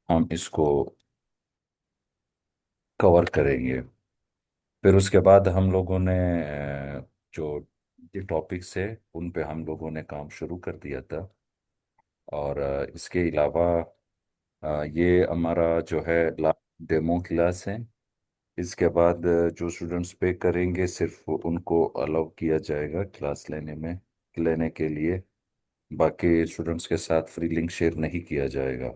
हम इसको कवर करेंगे। फिर उसके बाद हम लोगों ने जो ये टॉपिक्स है उन पे हम लोगों ने काम शुरू कर दिया था। और इसके अलावा ये हमारा जो है डेमो क्लास है। इसके बाद जो स्टूडेंट्स पे करेंगे सिर्फ उनको अलाउ किया जाएगा क्लास लेने के लिए। बाकी स्टूडेंट्स के साथ फ्री लिंक शेयर नहीं किया जाएगा।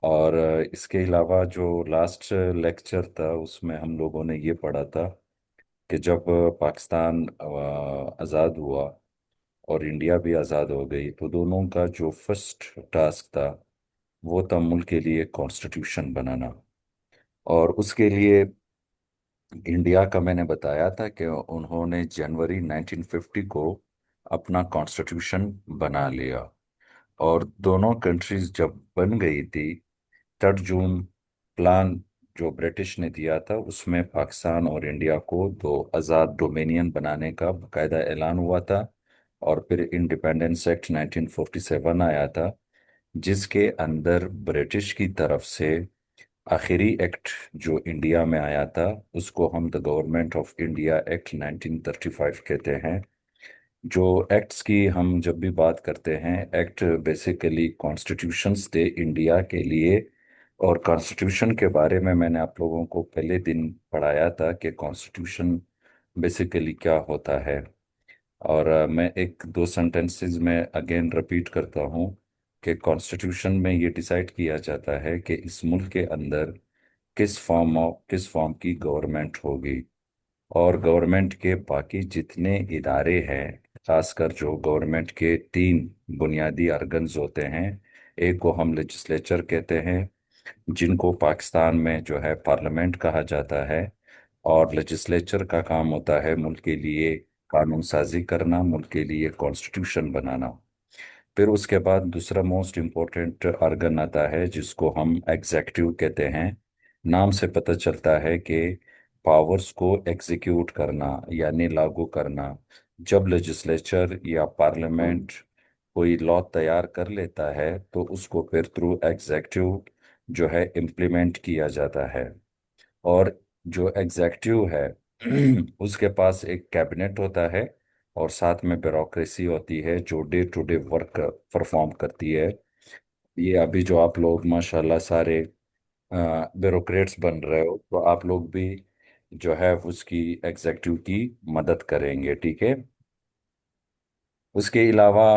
और इसके अलावा जो लास्ट लेक्चर था उसमें हम लोगों ने ये पढ़ा था कि जब पाकिस्तान आज़ाद हुआ और इंडिया भी आज़ाद हो गई तो दोनों का जो फर्स्ट टास्क था वो था मुल्क के लिए कॉन्स्टिट्यूशन बनाना। और उसके लिए इंडिया का मैंने बताया था कि उन्होंने जनवरी 1950 को अपना कॉन्स्टिट्यूशन बना लिया। और दोनों कंट्रीज जब बन गई थी 3 जून प्लान जो ब्रिटिश ने दिया था उसमें पाकिस्तान और इंडिया को दो आज़ाद डोमिनियन बनाने का बाकायदा ऐलान हुआ था। और फिर इंडिपेंडेंस एक्ट 1947 आया था जिसके अंदर ब्रिटिश की तरफ से आखिरी एक्ट जो इंडिया में आया था उसको हम the government of India act 1935 कहते हैं। जो एक्ट्स की हम जब भी बात करते हैं एक्ट बेसिकली कॉन्स्टिट्यूशंस थे इंडिया के लिए। और कॉन्स्टिट्यूशन के बारे में मैंने आप लोगों को पहले दिन पढ़ाया था कि कॉन्स्टिट्यूशन बेसिकली क्या होता है। और मैं एक दो सेंटेंसेस में अगेन रिपीट करता हूँ कि कॉन्स्टिट्यूशन में ये डिसाइड किया जाता है कि इस मुल्क के अंदर किस फॉर्म की गवर्नमेंट होगी। और गवर्नमेंट के बाकी जितने इदारे हैं खासकर जो गवर्नमेंट के 3 बुनियादी अर्गन्स होते हैं। एक को हम लेजिस्लेचर कहते हैं जिनको पाकिस्तान में जो है पार्लियामेंट कहा जाता है। और लेजिस्लेचर का काम होता है मुल्क के लिए कानून साजी करना, मुल्क के लिए कॉन्स्टिट्यूशन बनाना। फिर उसके बाद दूसरा मोस्ट इम्पोर्टेंट ऑर्गन आता है जिसको हम एग्जेक्यूटिव कहते हैं। नाम से पता चलता है कि पावर्स को एग्जीक्यूट करना यानी लागू करना। जब लेजिस्लेचर या पार्लियामेंट कोई लॉ तैयार कर लेता है तो उसको फिर थ्रू एग्जेक्यूटिव जो है इम्प्लीमेंट किया जाता है। और जो एग्जेक्यूटिव है उसके पास एक कैबिनेट होता है और साथ में ब्यूरोक्रेसी होती है जो day to day work perform करती है। ये अभी जो आप लोग माशाल्लाह सारे ब्यूरोक्रेट्स बन रहे हो तो आप लोग भी जो है उसकी एग्जेक्यूटिव की मदद करेंगे, ठीक है। उसके अलावा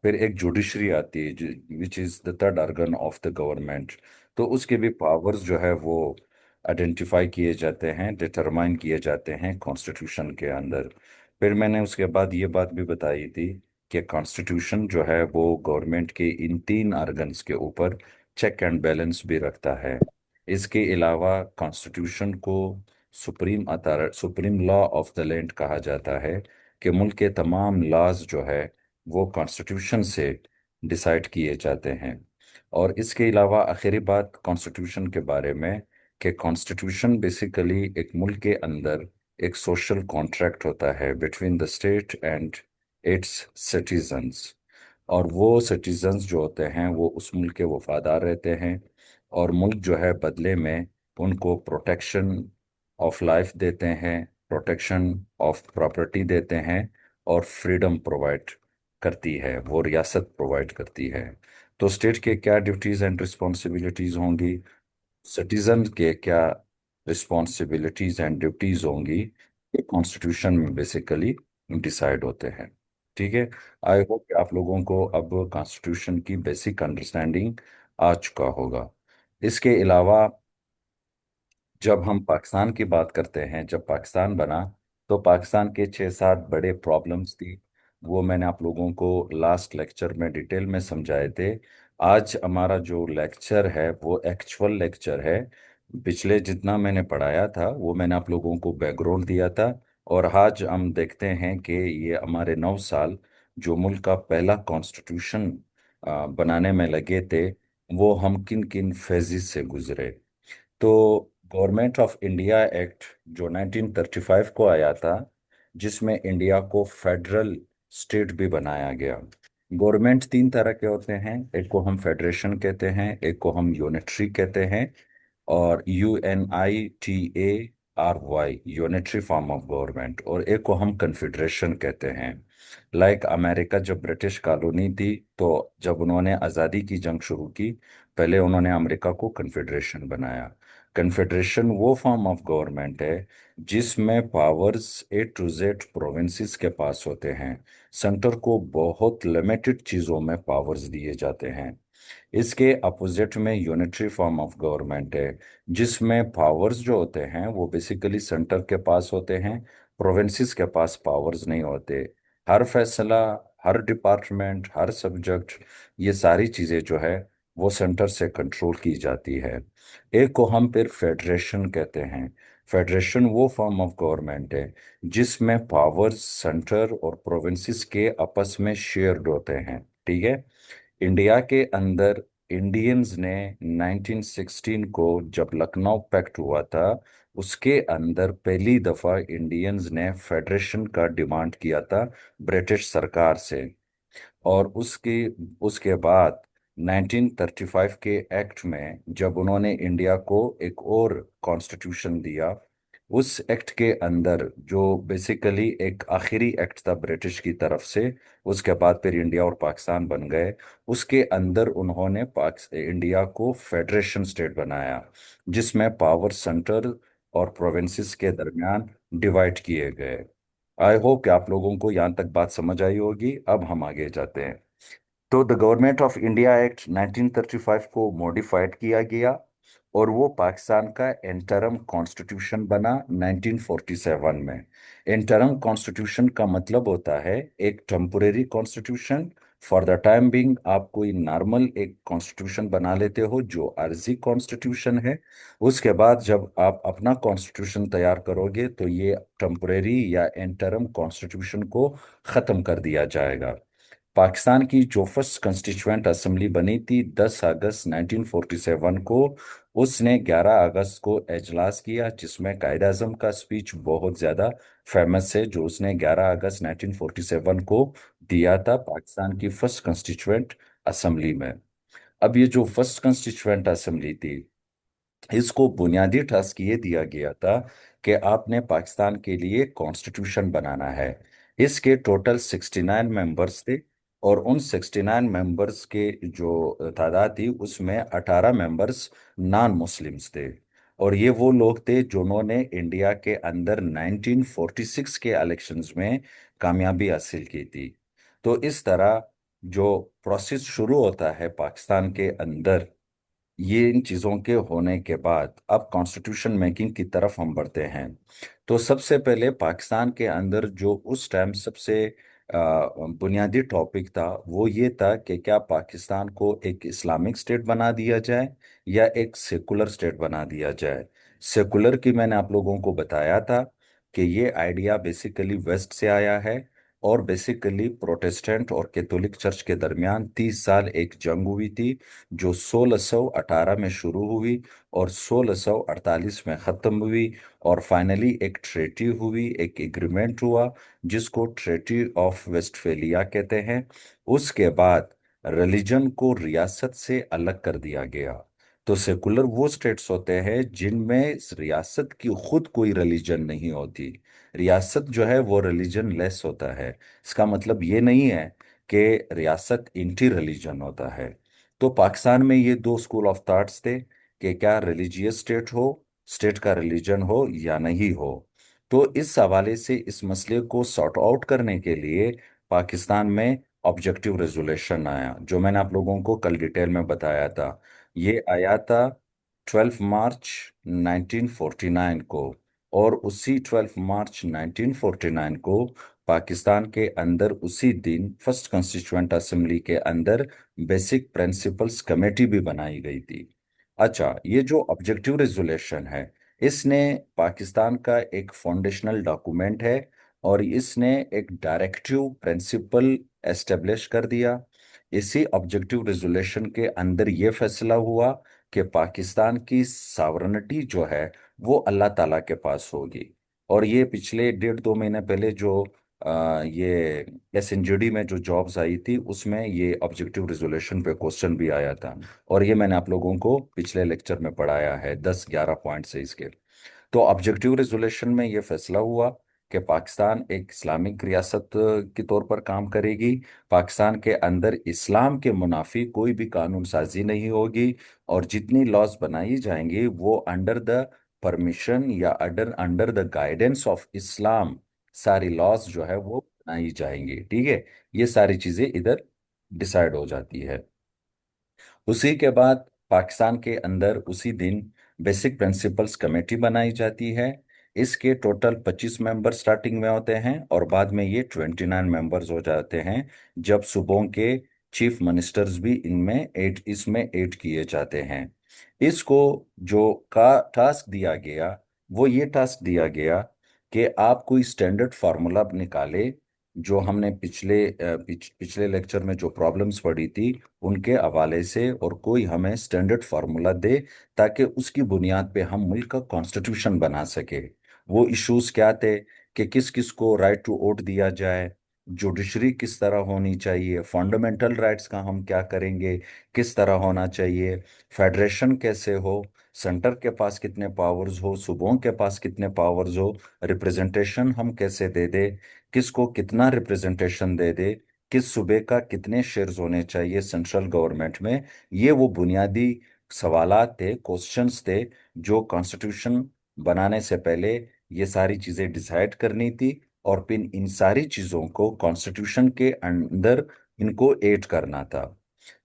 फिर एक जुडिशरी आती है which is the third organ of the government. तो उसके भी पावर्स जो है वो आइडेंटिफाई किए जाते हैं, डिटरमाइन किए जाते हैं कॉन्स्टिट्यूशन के अंदर। फिर मैंने उसके बाद ये बात भी बताई थी कि कॉन्स्टिट्यूशन जो है वो गवर्नमेंट के इन 3 ऑर्गन्स के ऊपर चेक एंड बैलेंस भी रखता है। इसके अलावा कॉन्स्टिट्यूशन को supreme law of the land कहा जाता है कि मुल्क के तमाम लॉज जो है वो कॉन्स्टिट्यूशन से डिसाइड किए जाते हैं। और इसके अलावा आखिरी बात कॉन्स्टिट्यूशन के बारे में कि कॉन्स्टिट्यूशन बेसिकली एक मुल्क के अंदर एक सोशल कॉन्ट्रैक्ट होता है between the state and it's citizens. और वो सिटीजन्स जो होते हैं वो उस मुल्क के वफादार रहते हैं। और मुल्क जो है बदले में उनको प्रोटेक्शन ऑफ लाइफ देते हैं, प्रोटेक्शन ऑफ प्रॉपर्टी देते हैं और फ्रीडम प्रोवाइड करती है, वो रियासत प्रोवाइड करती है। तो स्टेट के क्या ड्यूटीज एंड रिस्पॉन्सिबिलिटीज होंगी, सिटीजन के क्या रिस्पॉन्सिबिलिटीज एंड ड्यूटीज होंगी, ये कॉन्स्टिट्यूशन में बेसिकली डिसाइड होते हैं, ठीक है। आई होप कि आप लोगों को अब कॉन्स्टिट्यूशन की बेसिक अंडरस्टैंडिंग आ चुका होगा। इसके अलावा जब हम पाकिस्तान की बात करते हैं, जब पाकिस्तान बना तो पाकिस्तान के 6-7 बड़े प्रॉब्लम्स थी। वो मैंने आप लोगों को लास्ट लेक्चर में डिटेल में समझाए थे। आज हमारा जो लेक्चर है वो एक्चुअल लेक्चर है। पिछले जितना मैंने पढ़ाया था वो मैंने आप लोगों को बैकग्राउंड दिया था। और आज हम देखते हैं कि ये हमारे 9 साल जो मुल्क का पहला कॉन्स्टिट्यूशन बनाने में लगे थे वो हम किन किन फेजेस से गुजरे। तो गवर्नमेंट ऑफ इंडिया एक्ट जो 1935 को आया था जिसमें इंडिया को फेडरल स्टेट भी बनाया गया। गवर्नमेंट तीन तरह के होते हैं। एक को हम फेडरेशन कहते हैं, एक को हम यूनिटरी कहते हैं, और UNITARY, unitary form of government, और एक को हम कन्फेडरेशन कहते हैं। लाइक अमेरिका जब ब्रिटिश कॉलोनी थी, तो जब उन्होंने आज़ादी की जंग शुरू की, पहले उन्होंने अमेरिका को कन्फेडरेशन बनाया। कन्फेडरेशन वो फॉर्म ऑफ गवर्नमेंट है जिसमें powers A to Z provinces के पास होते हैं। सेंटर को बहुत लिमिटेड चीज़ों में पावर्स दिए जाते हैं। इसके अपोजिट में यूनिटरी फॉर्म ऑफ गवर्नमेंट है, जिसमें पावर्स जो होते हैं वो बेसिकली सेंटर के पास होते हैं, प्रोविंसेस के पास पावर्स नहीं होते। हर फैसला, हर डिपार्टमेंट, हर सब्जेक्ट, ये सारी चीज़ें जो है वो सेंटर से कंट्रोल की जाती है। एक को हम फिर फेडरेशन कहते हैं। फेडरेशन वो फॉर्म ऑफ गवर्नमेंट है जिसमें पावर्स सेंटर और प्रोविंसेस के आपस में शेयर्ड होते हैं। ठीक है। इंडिया के अंदर इंडियंस ने 1916 को जब लखनऊ पैक्ट हुआ था, उसके अंदर पहली दफा इंडियंस ने फेडरेशन का डिमांड किया था ब्रिटिश सरकार से। और उसके बाद 1935 के एक्ट में जब उन्होंने इंडिया को एक और कॉन्स्टिट्यूशन दिया, उस एक्ट के अंदर जो बेसिकली एक आखिरी एक्ट था ब्रिटिश की तरफ से, उसके बाद फिर इंडिया और पाकिस्तान बन गए। उसके अंदर उन्होंने इंडिया को फेडरेशन स्टेट बनाया, जिसमें पावर सेंटर और प्रोविंसेस के दरमियान डिवाइड किए गए। आई होप कि आप लोगों को यहाँ तक बात समझ आई होगी। अब हम आगे जाते हैं। तो the government of India act 1935 को मॉडिफाइड किया गया, और वो पाकिस्तान का इंटरम कॉन्स्टिट्यूशन बना 1947 में। इंटरम कॉन्स्टिट्यूशन का मतलब होता है एक temporary constitution. For the time being आप कोई नॉर्मल एक कॉन्स्टिट्यूशन बना लेते हो जो आर्जी कॉन्स्टिट्यूशन है। उसके बाद जब आप अपना कॉन्स्टिट्यूशन तैयार करोगे तो ये टेम्पोरेरी या इंटरम कॉन्स्टिट्यूशन को ख़त्म कर दिया जाएगा। पाकिस्तान की जो फर्स्ट कंस्टिट्यूएंट असेंबली बनी थी 10 अगस्त 1947 को, उसने 11 अगस्त को एजलास किया, जिसमें कायद आजम का स्पीच बहुत ज़्यादा फेमस है जो उसने 11 अगस्त 1947 को दिया था पाकिस्तान की फर्स्ट कंस्टिट्यूएंट असेंबली में। अब ये जो फर्स्ट कंस्टिट्यूएंट असेंबली थी, इसको बुनियादी टास्क ये दिया गया था कि आपने पाकिस्तान के लिए कॉन्स्टिट्यूशन बनाना है। इसके टोटल 69 मेंबर्स थे, और उन 69 मेंबर्स के जो तादाद थी उसमें 18 मेंबर्स नॉन मुस्लिम्स थे। और ये वो लोग थे जिन्होंने इंडिया के अंदर 1946 के इलेक्शंस में कामयाबी हासिल की थी। तो इस तरह जो प्रोसेस शुरू होता है पाकिस्तान के अंदर, ये इन चीज़ों के होने के बाद अब कॉन्स्टिट्यूशन मेकिंग की तरफ हम बढ़ते हैं। तो सबसे पहले पाकिस्तान के अंदर जो उस टाइम सबसे बुनियादी टॉपिक था वो ये था कि क्या पाकिस्तान को एक इस्लामिक स्टेट बना दिया जाए या एक सेकुलर स्टेट बना दिया जाए। सेकुलर की मैंने आप लोगों को बताया था कि ये आइडिया बेसिकली वेस्ट से आया है, और बेसिकली प्रोटेस्टेंट और कैथोलिक चर्च के दरमियान 30 साल एक जंग हुई थी, जो 1618 में शुरू हुई और 1648 में ख़त्म हुई। और फाइनली एक ट्रेटी हुई, एक एग्रीमेंट हुआ जिसको ट्रेटी ऑफ वेस्टफेलिया कहते हैं। उसके बाद रिलीजन को रियासत से अलग कर दिया गया। तो सेकुलर वो स्टेट्स होते हैं जिनमें इस रियासत की खुद कोई रिलीजन नहीं होती। रियासत जो है वो रिलीजन लेस होता है। इसका मतलब ये नहीं है कि रियासत इंटी रिलीजन होता है। तो पाकिस्तान में ये दो स्कूल ऑफ थॉट्स थे कि क्या रिलीजियस स्टेट हो, स्टेट का रिलीजन हो या नहीं हो। तो इस हवाले से इस मसले को सॉर्ट आउट करने के लिए पाकिस्तान में ऑब्जेक्टिव रेजोल्यूशन आया, जो मैंने आप लोगों को कल डिटेल में बताया था। ये आया था 12 मार्च 1949 को। और उसी 12 मार्च 1949 को पाकिस्तान के अंदर उसी दिन फर्स्ट कॉन्स्टिट्यूएंट असेंबली के अंदर बेसिक प्रिंसिपल्स कमेटी भी बनाई गई थी। अच्छा, ये जो ऑब्जेक्टिव रेजोल्यूशन है, इसने पाकिस्तान का एक फाउंडेशनल डॉक्यूमेंट है, और इसने एक डायरेक्टिव प्रिंसिपल एस्टेब्लिश कर दिया। इसी ऑब्जेक्टिव रेजोल्यूशन के अंदर ये फैसला हुआ कि पाकिस्तान की सावरनिटी जो है वो अल्लाह ताला के पास होगी। और ये पिछले 1.5-2 महीने पहले जो ये एसएनजीडी में जो जॉब्स आई थी उसमें ये ऑब्जेक्टिव रिजोल्यूशन पे क्वेश्चन भी आया था। और ये मैंने आप लोगों को पिछले लेक्चर में पढ़ाया है, 10-11 पॉइंट से इसके। तो ऑब्जेक्टिव रेजोल्यूशन में ये फैसला हुआ कि पाकिस्तान एक इस्लामिक रियासत के तौर पर काम करेगी। पाकिस्तान के अंदर इस्लाम के मुनाफी कोई भी कानून साजी नहीं होगी। और जितनी लॉज बनाई जाएंगी वो अंडर द परमिशन या under under the guidance of Islam सारी लॉज जो है वो बनाई जाएंगी। ठीक है, ये सारी चीजें इधर डिसाइड हो जाती है। उसी के बाद पाकिस्तान के अंदर उसी दिन बेसिक प्रिंसिपल्स कमेटी बनाई जाती है। इसके टोटल 25 मेंबर स्टार्टिंग में होते हैं और बाद में ये 29 मेंबर्स हो जाते हैं, जब सूबों के चीफ मिनिस्टर्स भी इनमें एड इसमें ऐड किए जाते हैं। इसको जो का टास्क दिया गया, वो ये टास्क दिया गया कि आप कोई स्टैंडर्ड फार्मूला निकाले, जो हमने पिछले लेक्चर में जो प्रॉब्लम्स पढ़ी थी उनके हवाले से, और कोई हमें स्टैंडर्ड फार्मूला दे ताकि उसकी बुनियाद पे हम मुल्क का कॉन्स्टिट्यूशन बना सके। वो इश्यूज क्या थे कि किस किस को राइट टू वोट दिया जाए, जुडिशरी किस तरह होनी चाहिए, फंडामेंटल राइट्स का हम क्या करेंगे, किस तरह होना चाहिए, फेडरेशन कैसे हो, सेंटर के पास कितने पावर्स हो, सूबों के पास कितने पावर्स हो, रिप्रेजेंटेशन हम कैसे दे दे, किसको कितना रिप्रेजेंटेशन दे दे, किस सूबे का कितने शेयर्स होने चाहिए सेंट्रल गवर्नमेंट में। ये वो बुनियादी सवालात थे, क्वेश्चंस थे, जो कॉन्स्टिट्यूशन बनाने से पहले ये सारी चीजें डिसाइड करनी थी। और फिर इन सारी चीजों को कॉन्स्टिट्यूशन के अंदर इनको ऐड करना था।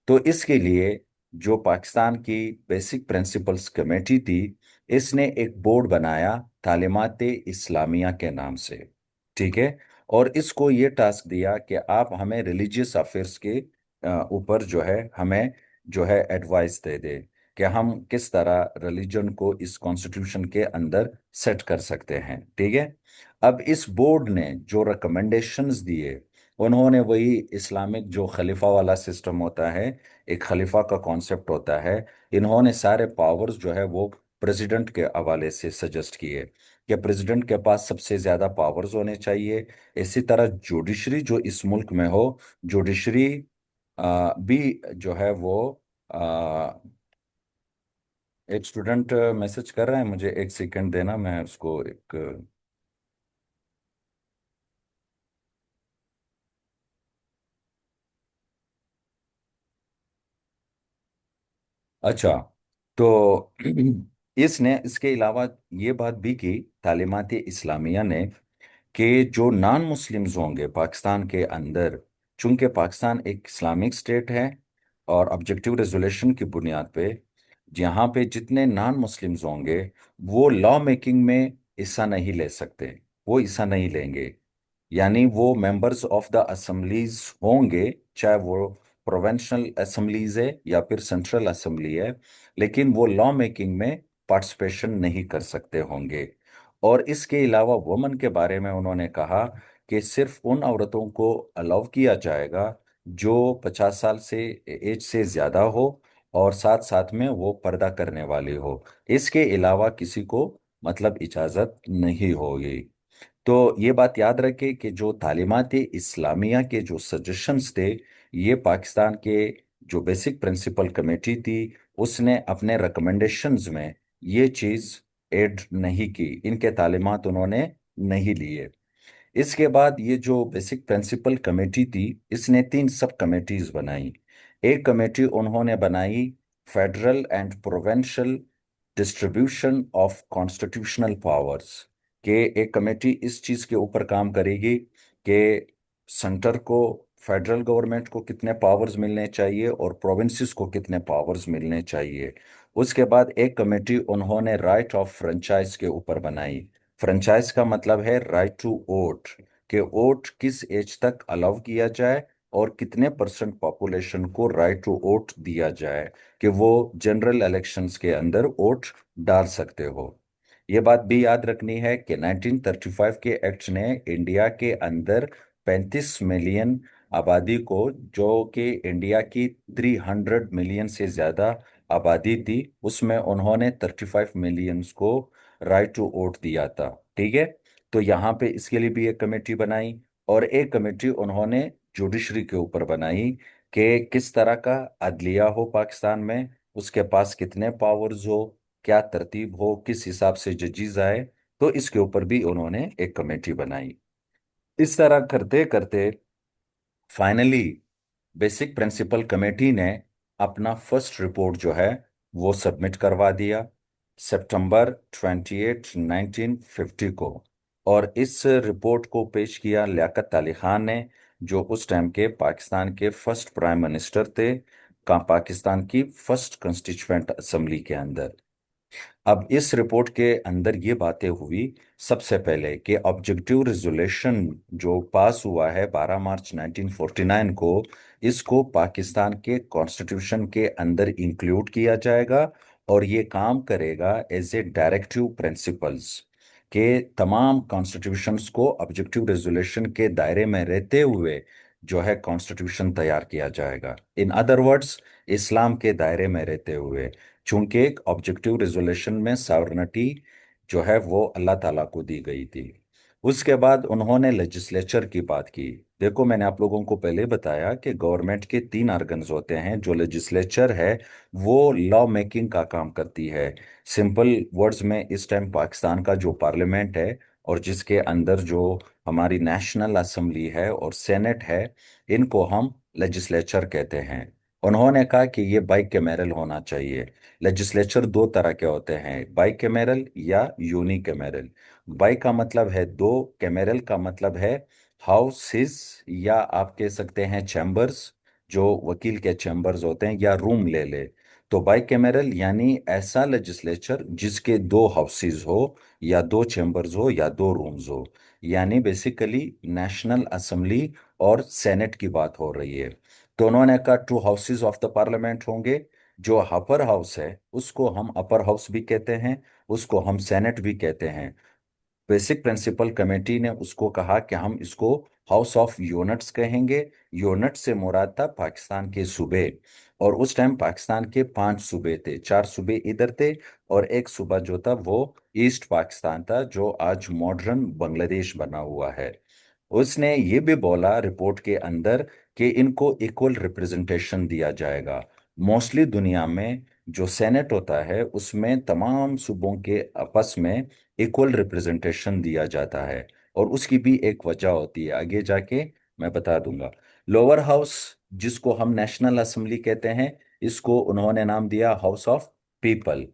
तो इसके लिए जो पाकिस्तान की बेसिक प्रिंसिपल्स कमेटी थी, इसने एक बोर्ड बनाया तालीमात इस्लामिया के नाम से। ठीक है। और इसको ये टास्क दिया कि आप हमें रिलीजियस अफेयर्स के ऊपर जो है हमें जो है एडवाइस दे दे कि हम किस तरह रिलीजन को इस कॉन्स्टिट्यूशन के अंदर सेट कर सकते हैं। ठीक है। अब इस बोर्ड ने जो रिकमेंडेशंस दिए, उन्होंने वही इस्लामिक जो खलीफा वाला सिस्टम होता है, एक खलीफा का कॉन्सेप्ट होता है, इन्होंने सारे पावर्स जो है वो प्रेसिडेंट के हवाले से सजेस्ट किए कि प्रेसिडेंट के पास सबसे ज्यादा पावर्स होने चाहिए। इसी तरह जुडिशरी जो इस मुल्क में हो, जुडिशरी भी जो है वो आ, एक स्टूडेंट मैसेज कर रहे हैं मुझे, एक सेकंड देना, मैं उसको एक। अच्छा। तो इसने इसके अलावा ये बात भी की तालीमात इस्लामिया ने कि जो नॉन मुस्लिम्स होंगे पाकिस्तान के अंदर, चूंकि पाकिस्तान एक इस्लामिक स्टेट है, और ऑब्जेक्टिव रेजोल्यूशन की बुनियाद पे यहाँ पे जितने नॉन मुस्लिम्स होंगे वो लॉ मेकिंग में हिस्सा नहीं ले सकते, वो हिस्सा नहीं लेंगे। यानी वो मेंबर्स ऑफ द असेंबलीज होंगे, चाहे वो प्रोविंशियल असेंबलीज है या फिर सेंट्रल असेंबली है, लेकिन वो लॉ मेकिंग में पार्टिसिपेशन नहीं कर सकते होंगे। और इसके अलावा वुमेन के बारे में उन्होंने कहा कि सिर्फ उन औरतों को अलाउ किया जाएगा जो 50 साल से एज से ज्यादा हो, और साथ साथ में वो पर्दा करने वाली हो। इसके अलावा किसी को मतलब इजाजत नहीं होगी। तो ये बात याद रखे कि जो तालीमात इस्लामिया के जो सजेशंस थे, ये पाकिस्तान के जो बेसिक प्रिंसिपल कमेटी थी उसने अपने रिकमेंडेशंस में ये चीज़ ऐड नहीं की, इनके तालीमात उन्होंने नहीं लिए। इसके बाद ये जो बेसिक प्रिंसिपल कमेटी थी, इसने 3 सब कमेटीज बनाई। एक कमेटी उन्होंने बनाई federal and provincial distribution of constitutional powers, कि एक कमेटी इस चीज के ऊपर काम करेगी कि सेंटर को, फेडरल गवर्नमेंट को कितने पावर्स मिलने चाहिए और प्रोविंसेस को कितने पावर्स मिलने चाहिए। उसके बाद एक कमेटी उन्होंने राइट ऑफ फ्रेंचाइज के ऊपर बनाई। फ्रेंचाइज का मतलब है राइट टू वोट, कि वोट किस एज तक अलाउ किया जाए और कितने परसेंट पॉपुलेशन को राइट टू वोट दिया जाए कि वो जनरल इलेक्शंस के अंदर वोट डाल सकते हो। ये बात भी याद रखनी है कि 1935 के एक्ट ने इंडिया के अंदर 35 मिलियन आबादी को, जो कि इंडिया की 300 मिलियन से ज्यादा आबादी थी, उसमें उन्होंने 35 मिलियंस को राइट टू वोट दिया था। ठीक है। तो यहाँ पे इसके लिए भी एक कमेटी बनाई। और एक कमेटी उन्होंने जुडिशरी के ऊपर बनाई कि किस तरह का अदलिया हो पाकिस्तान में, उसके पास कितने पावर्स हो, क्या तरतीब हो, किस हिसाब से जजेस आए। तो इसके ऊपर भी उन्होंने एक कमेटी बनाई। इस तरह करते करते फाइनली बेसिक प्रिंसिपल कमेटी ने अपना फर्स्ट रिपोर्ट जो है वो सबमिट करवा दिया सितंबर 28 1950 को। और इस रिपोर्ट को पेश किया लियाकत अली खान ने, जो उस टाइम के पाकिस्तान के फर्स्ट प्राइम मिनिस्टर थे, का पाकिस्तान की फर्स्ट कॉन्स्टिट्यूएंट असेंबली के अंदर। अब इस रिपोर्ट के अंदर ये बातें हुई सबसे पहले कि ऑब्जेक्टिव रिजोल्यूशन जो पास हुआ है 12 मार्च 1949 को, इसको पाकिस्तान के कॉन्स्टिट्यूशन के अंदर इंक्लूड किया जाएगा। और ये काम करेगा एज ए डायरेक्टिव प्रिंसिपल्स के तमाम कॉन्स्टिट्यूशंस को ऑब्जेक्टिव रेजोल्यूशन के दायरे में रहते हुए जो है कॉन्स्टिट्यूशन तैयार किया जाएगा। इन अदर वर्ड्स, इस्लाम के दायरे में रहते हुए, चूंकि एक ऑब्जेक्टिव रिजोल्यूशन में सॉवरेनिटी जो है वो अल्लाह ताला को दी गई थी। उसके बाद उन्होंने लेजिस्लेचर की बात की। देखो, मैंने आप लोगों को पहले बताया कि गवर्नमेंट के तीन ऑर्गन्स होते हैं। जो लेजिस्लेचर है वो लॉ मेकिंग का काम करती है। सिंपल वर्ड्स में, इस टाइम पाकिस्तान का जो पार्लियामेंट है और जिसके अंदर जो हमारी नेशनल असेंबली है और सेनेट है, इनको हम लेजिस्लेचर कहते हैं। उन्होंने कहा कि ये बाई कैमेरल होना चाहिए। लेजिस्लेचर दो तरह के होते हैं, बाई कैमेरल या यूनी कैमेरल। बाई का मतलब है दो, कैमेरल का मतलब है हाउसेस, या आप कह सकते हैं चैम्बर्स, जो वकील के चैम्बर्स होते हैं, या रूम ले ले। तो बाई कैमेरल यानी ऐसा लेजिस्लेचर जिसके दो हाउसेस हो, या दो चैम्बर्स हो, या दो रूम्स हो। यानी बेसिकली नेशनल असेंबली और सेनेट की बात हो रही है। तो उन्होंने कहा to houses of the parliament होंगे। जो अपर हाउस है उसको हम अपर हाउस भी कहते हैं, उसको हम सेनेट भी कहते हैं। बेसिक प्रिंसिपल कमेटी ने उसको कहा कि हम इसको हाउस ऑफ यूनिट्स कहेंगे। यूनिट से मुराद था पाकिस्तान के सूबे। और उस टाइम पाकिस्तान के पांच सूबे थे, चार सूबे इधर थे और एक सूबा जो था वो ईस्ट पाकिस्तान था, जो आज मॉडर्न बांग्लादेश बना हुआ है। उसने ये भी बोला रिपोर्ट के अंदर कि इनको इक्वल रिप्रेजेंटेशन दिया जाएगा। मोस्टली दुनिया में जो सेनेट होता है उसमें तमाम सूबों के आपस में इक्वल रिप्रेजेंटेशन दिया जाता है। और उसकी भी एक वजह होती है, आगे जाके मैं बता दूंगा। लोअर हाउस, जिसको हम नेशनल असेंबली कहते हैं, इसको उन्होंने नाम दिया हाउस ऑफ पीपल।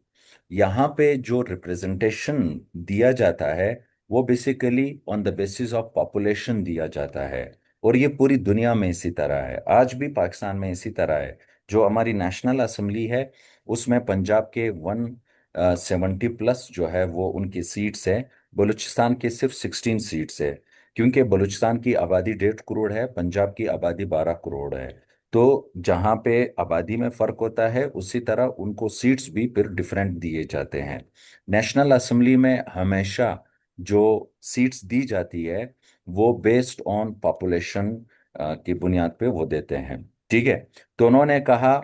यहाँ पे जो रिप्रेजेंटेशन दिया जाता है वो basically on the basis of population दिया जाता है। और ये पूरी दुनिया में इसी तरह है, आज भी पाकिस्तान में इसी तरह है। जो हमारी नेशनल असेंबली है उसमें पंजाब के 170 प्लस जो है वो उनकी सीट्स है। बलूचिस्तान के सिर्फ 16 सीट्स है, क्योंकि बलूचिस्तान की आबादी 1.5 करोड़ है, पंजाब की आबादी 12 करोड़ है। तो जहाँ पे आबादी में फर्क होता है उसी तरह उनको सीट्स भी फिर डिफरेंट दिए जाते हैं। नेशनल असेंबली में हमेशा जो सीट्स दी जाती है वो बेस्ड ऑन पॉपुलेशन की बुनियाद पे वो देते हैं। ठीक है। तो उन्होंने कहा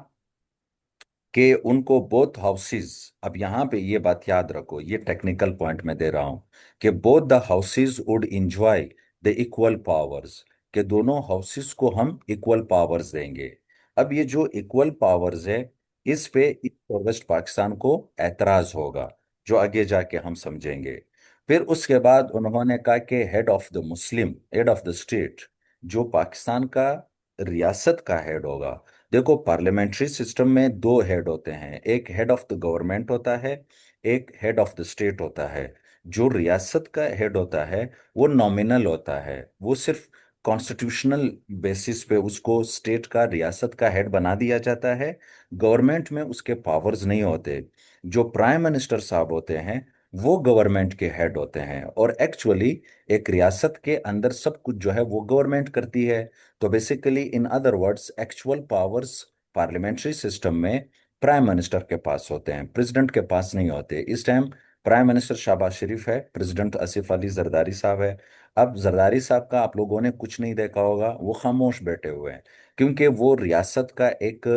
कि उनको बोथ हाउसेस, अब यहाँ पे ये बात याद रखो, ये टेक्निकल पॉइंट मैं दे रहा हूँ, कि both the houses would enjoy the equal powers, कि दोनों हाउसेस को हम इक्वल पावर्स देंगे। अब ये जो इक्वल पावर्स है, इस पे ईस्ट और वेस्ट पाकिस्तान को एतराज होगा, जो आगे जाके हम समझेंगे। फिर उसके बाद उन्होंने कहा कि हेड ऑफ द स्टेट, जो पाकिस्तान का रियासत का हेड होगा। देखो, पार्लियामेंट्री सिस्टम में दो हेड होते हैं, एक हेड ऑफ द गवर्नमेंट होता है, एक हेड ऑफ द स्टेट होता है। जो रियासत का हेड होता है वो नॉमिनल होता है, वो सिर्फ कॉन्स्टिट्यूशनल बेसिस पे उसको स्टेट का, रियासत का हेड बना दिया जाता है। गवर्नमेंट में उसके पावर्स नहीं होते। जो प्राइम मिनिस्टर साहब होते हैं वो गवर्नमेंट के हेड होते हैं, और एक्चुअली एक रियासत के अंदर सब कुछ जो है वो गवर्नमेंट करती है। तो basically in other words, actual powers parliamentary system में प्राइम मिनिस्टर के पास होते हैं, प्रेसिडेंट के पास नहीं होते। इस टाइम प्राइम मिनिस्टर शहबाज शरीफ है, प्रेसिडेंट आसिफ अली जरदारी साहब है। अब जरदारी साहब का आप लोगों ने कुछ नहीं देखा होगा, वो खामोश बैठे हुए हैं, क्योंकि वो रियासत का एक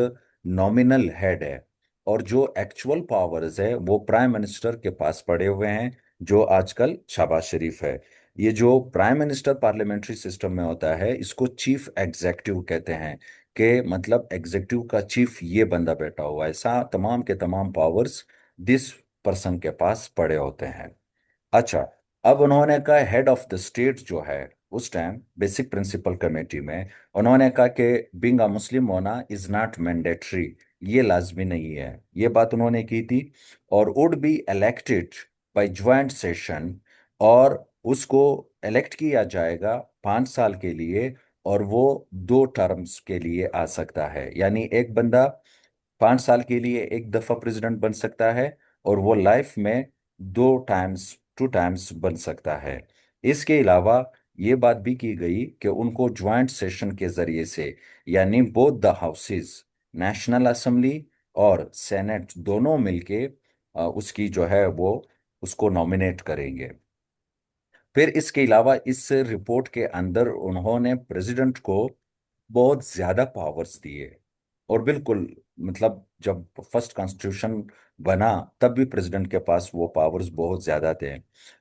नॉमिनल हेड है। और जो एक्चुअल पावर्स है वो प्राइम मिनिस्टर के पास पड़े हुए हैं, जो आजकल शहबाज शरीफ है। ये जो प्राइम मिनिस्टर पार्लियामेंट्री सिस्टम में होता है, इसको चीफ एग्जेक्टिव कहते हैं। कि मतलब एग्जेक्टिव का चीफ ये बंदा बैठा हुआ है, ऐसा तमाम के तमाम पावर्स दिस पर्सन के पास पड़े होते हैं। अच्छा, अब उन्होंने कहा हेड ऑफ द स्टेट जो है, उस टाइम बेसिक प्रिंसिपल कमेटी में उन्होंने कहा कि बिंग अ मुस्लिम होना इज नॉट मैंडेटरी, ये लाजमी नहीं है, ये बात उन्होंने की थी। और would be elected by joint session, और उसको इलेक्ट किया जाएगा 5 साल के लिए, और वो 2 टर्म्स के लिए आ सकता है। यानी एक बंदा 5 साल के लिए एक दफा प्रेसिडेंट बन सकता है, और वो लाइफ में 2 टाइम्स बन सकता है। इसके अलावा ये बात भी की गई कि उनको ज्वाइंट सेशन के जरिए से, यानी both the houses, national assembly और सेनेट दोनों मिलके उसकी जो है वो उसको नॉमिनेट करेंगे। फिर इसके अलावा इस रिपोर्ट के अंदर उन्होंने प्रेसिडेंट को बहुत ज्यादा पावर्स दिए। और बिल्कुल, मतलब जब फर्स्ट कॉन्स्टिट्यूशन बना तब भी प्रेसिडेंट के पास वो पावर्स बहुत ज्यादा थे।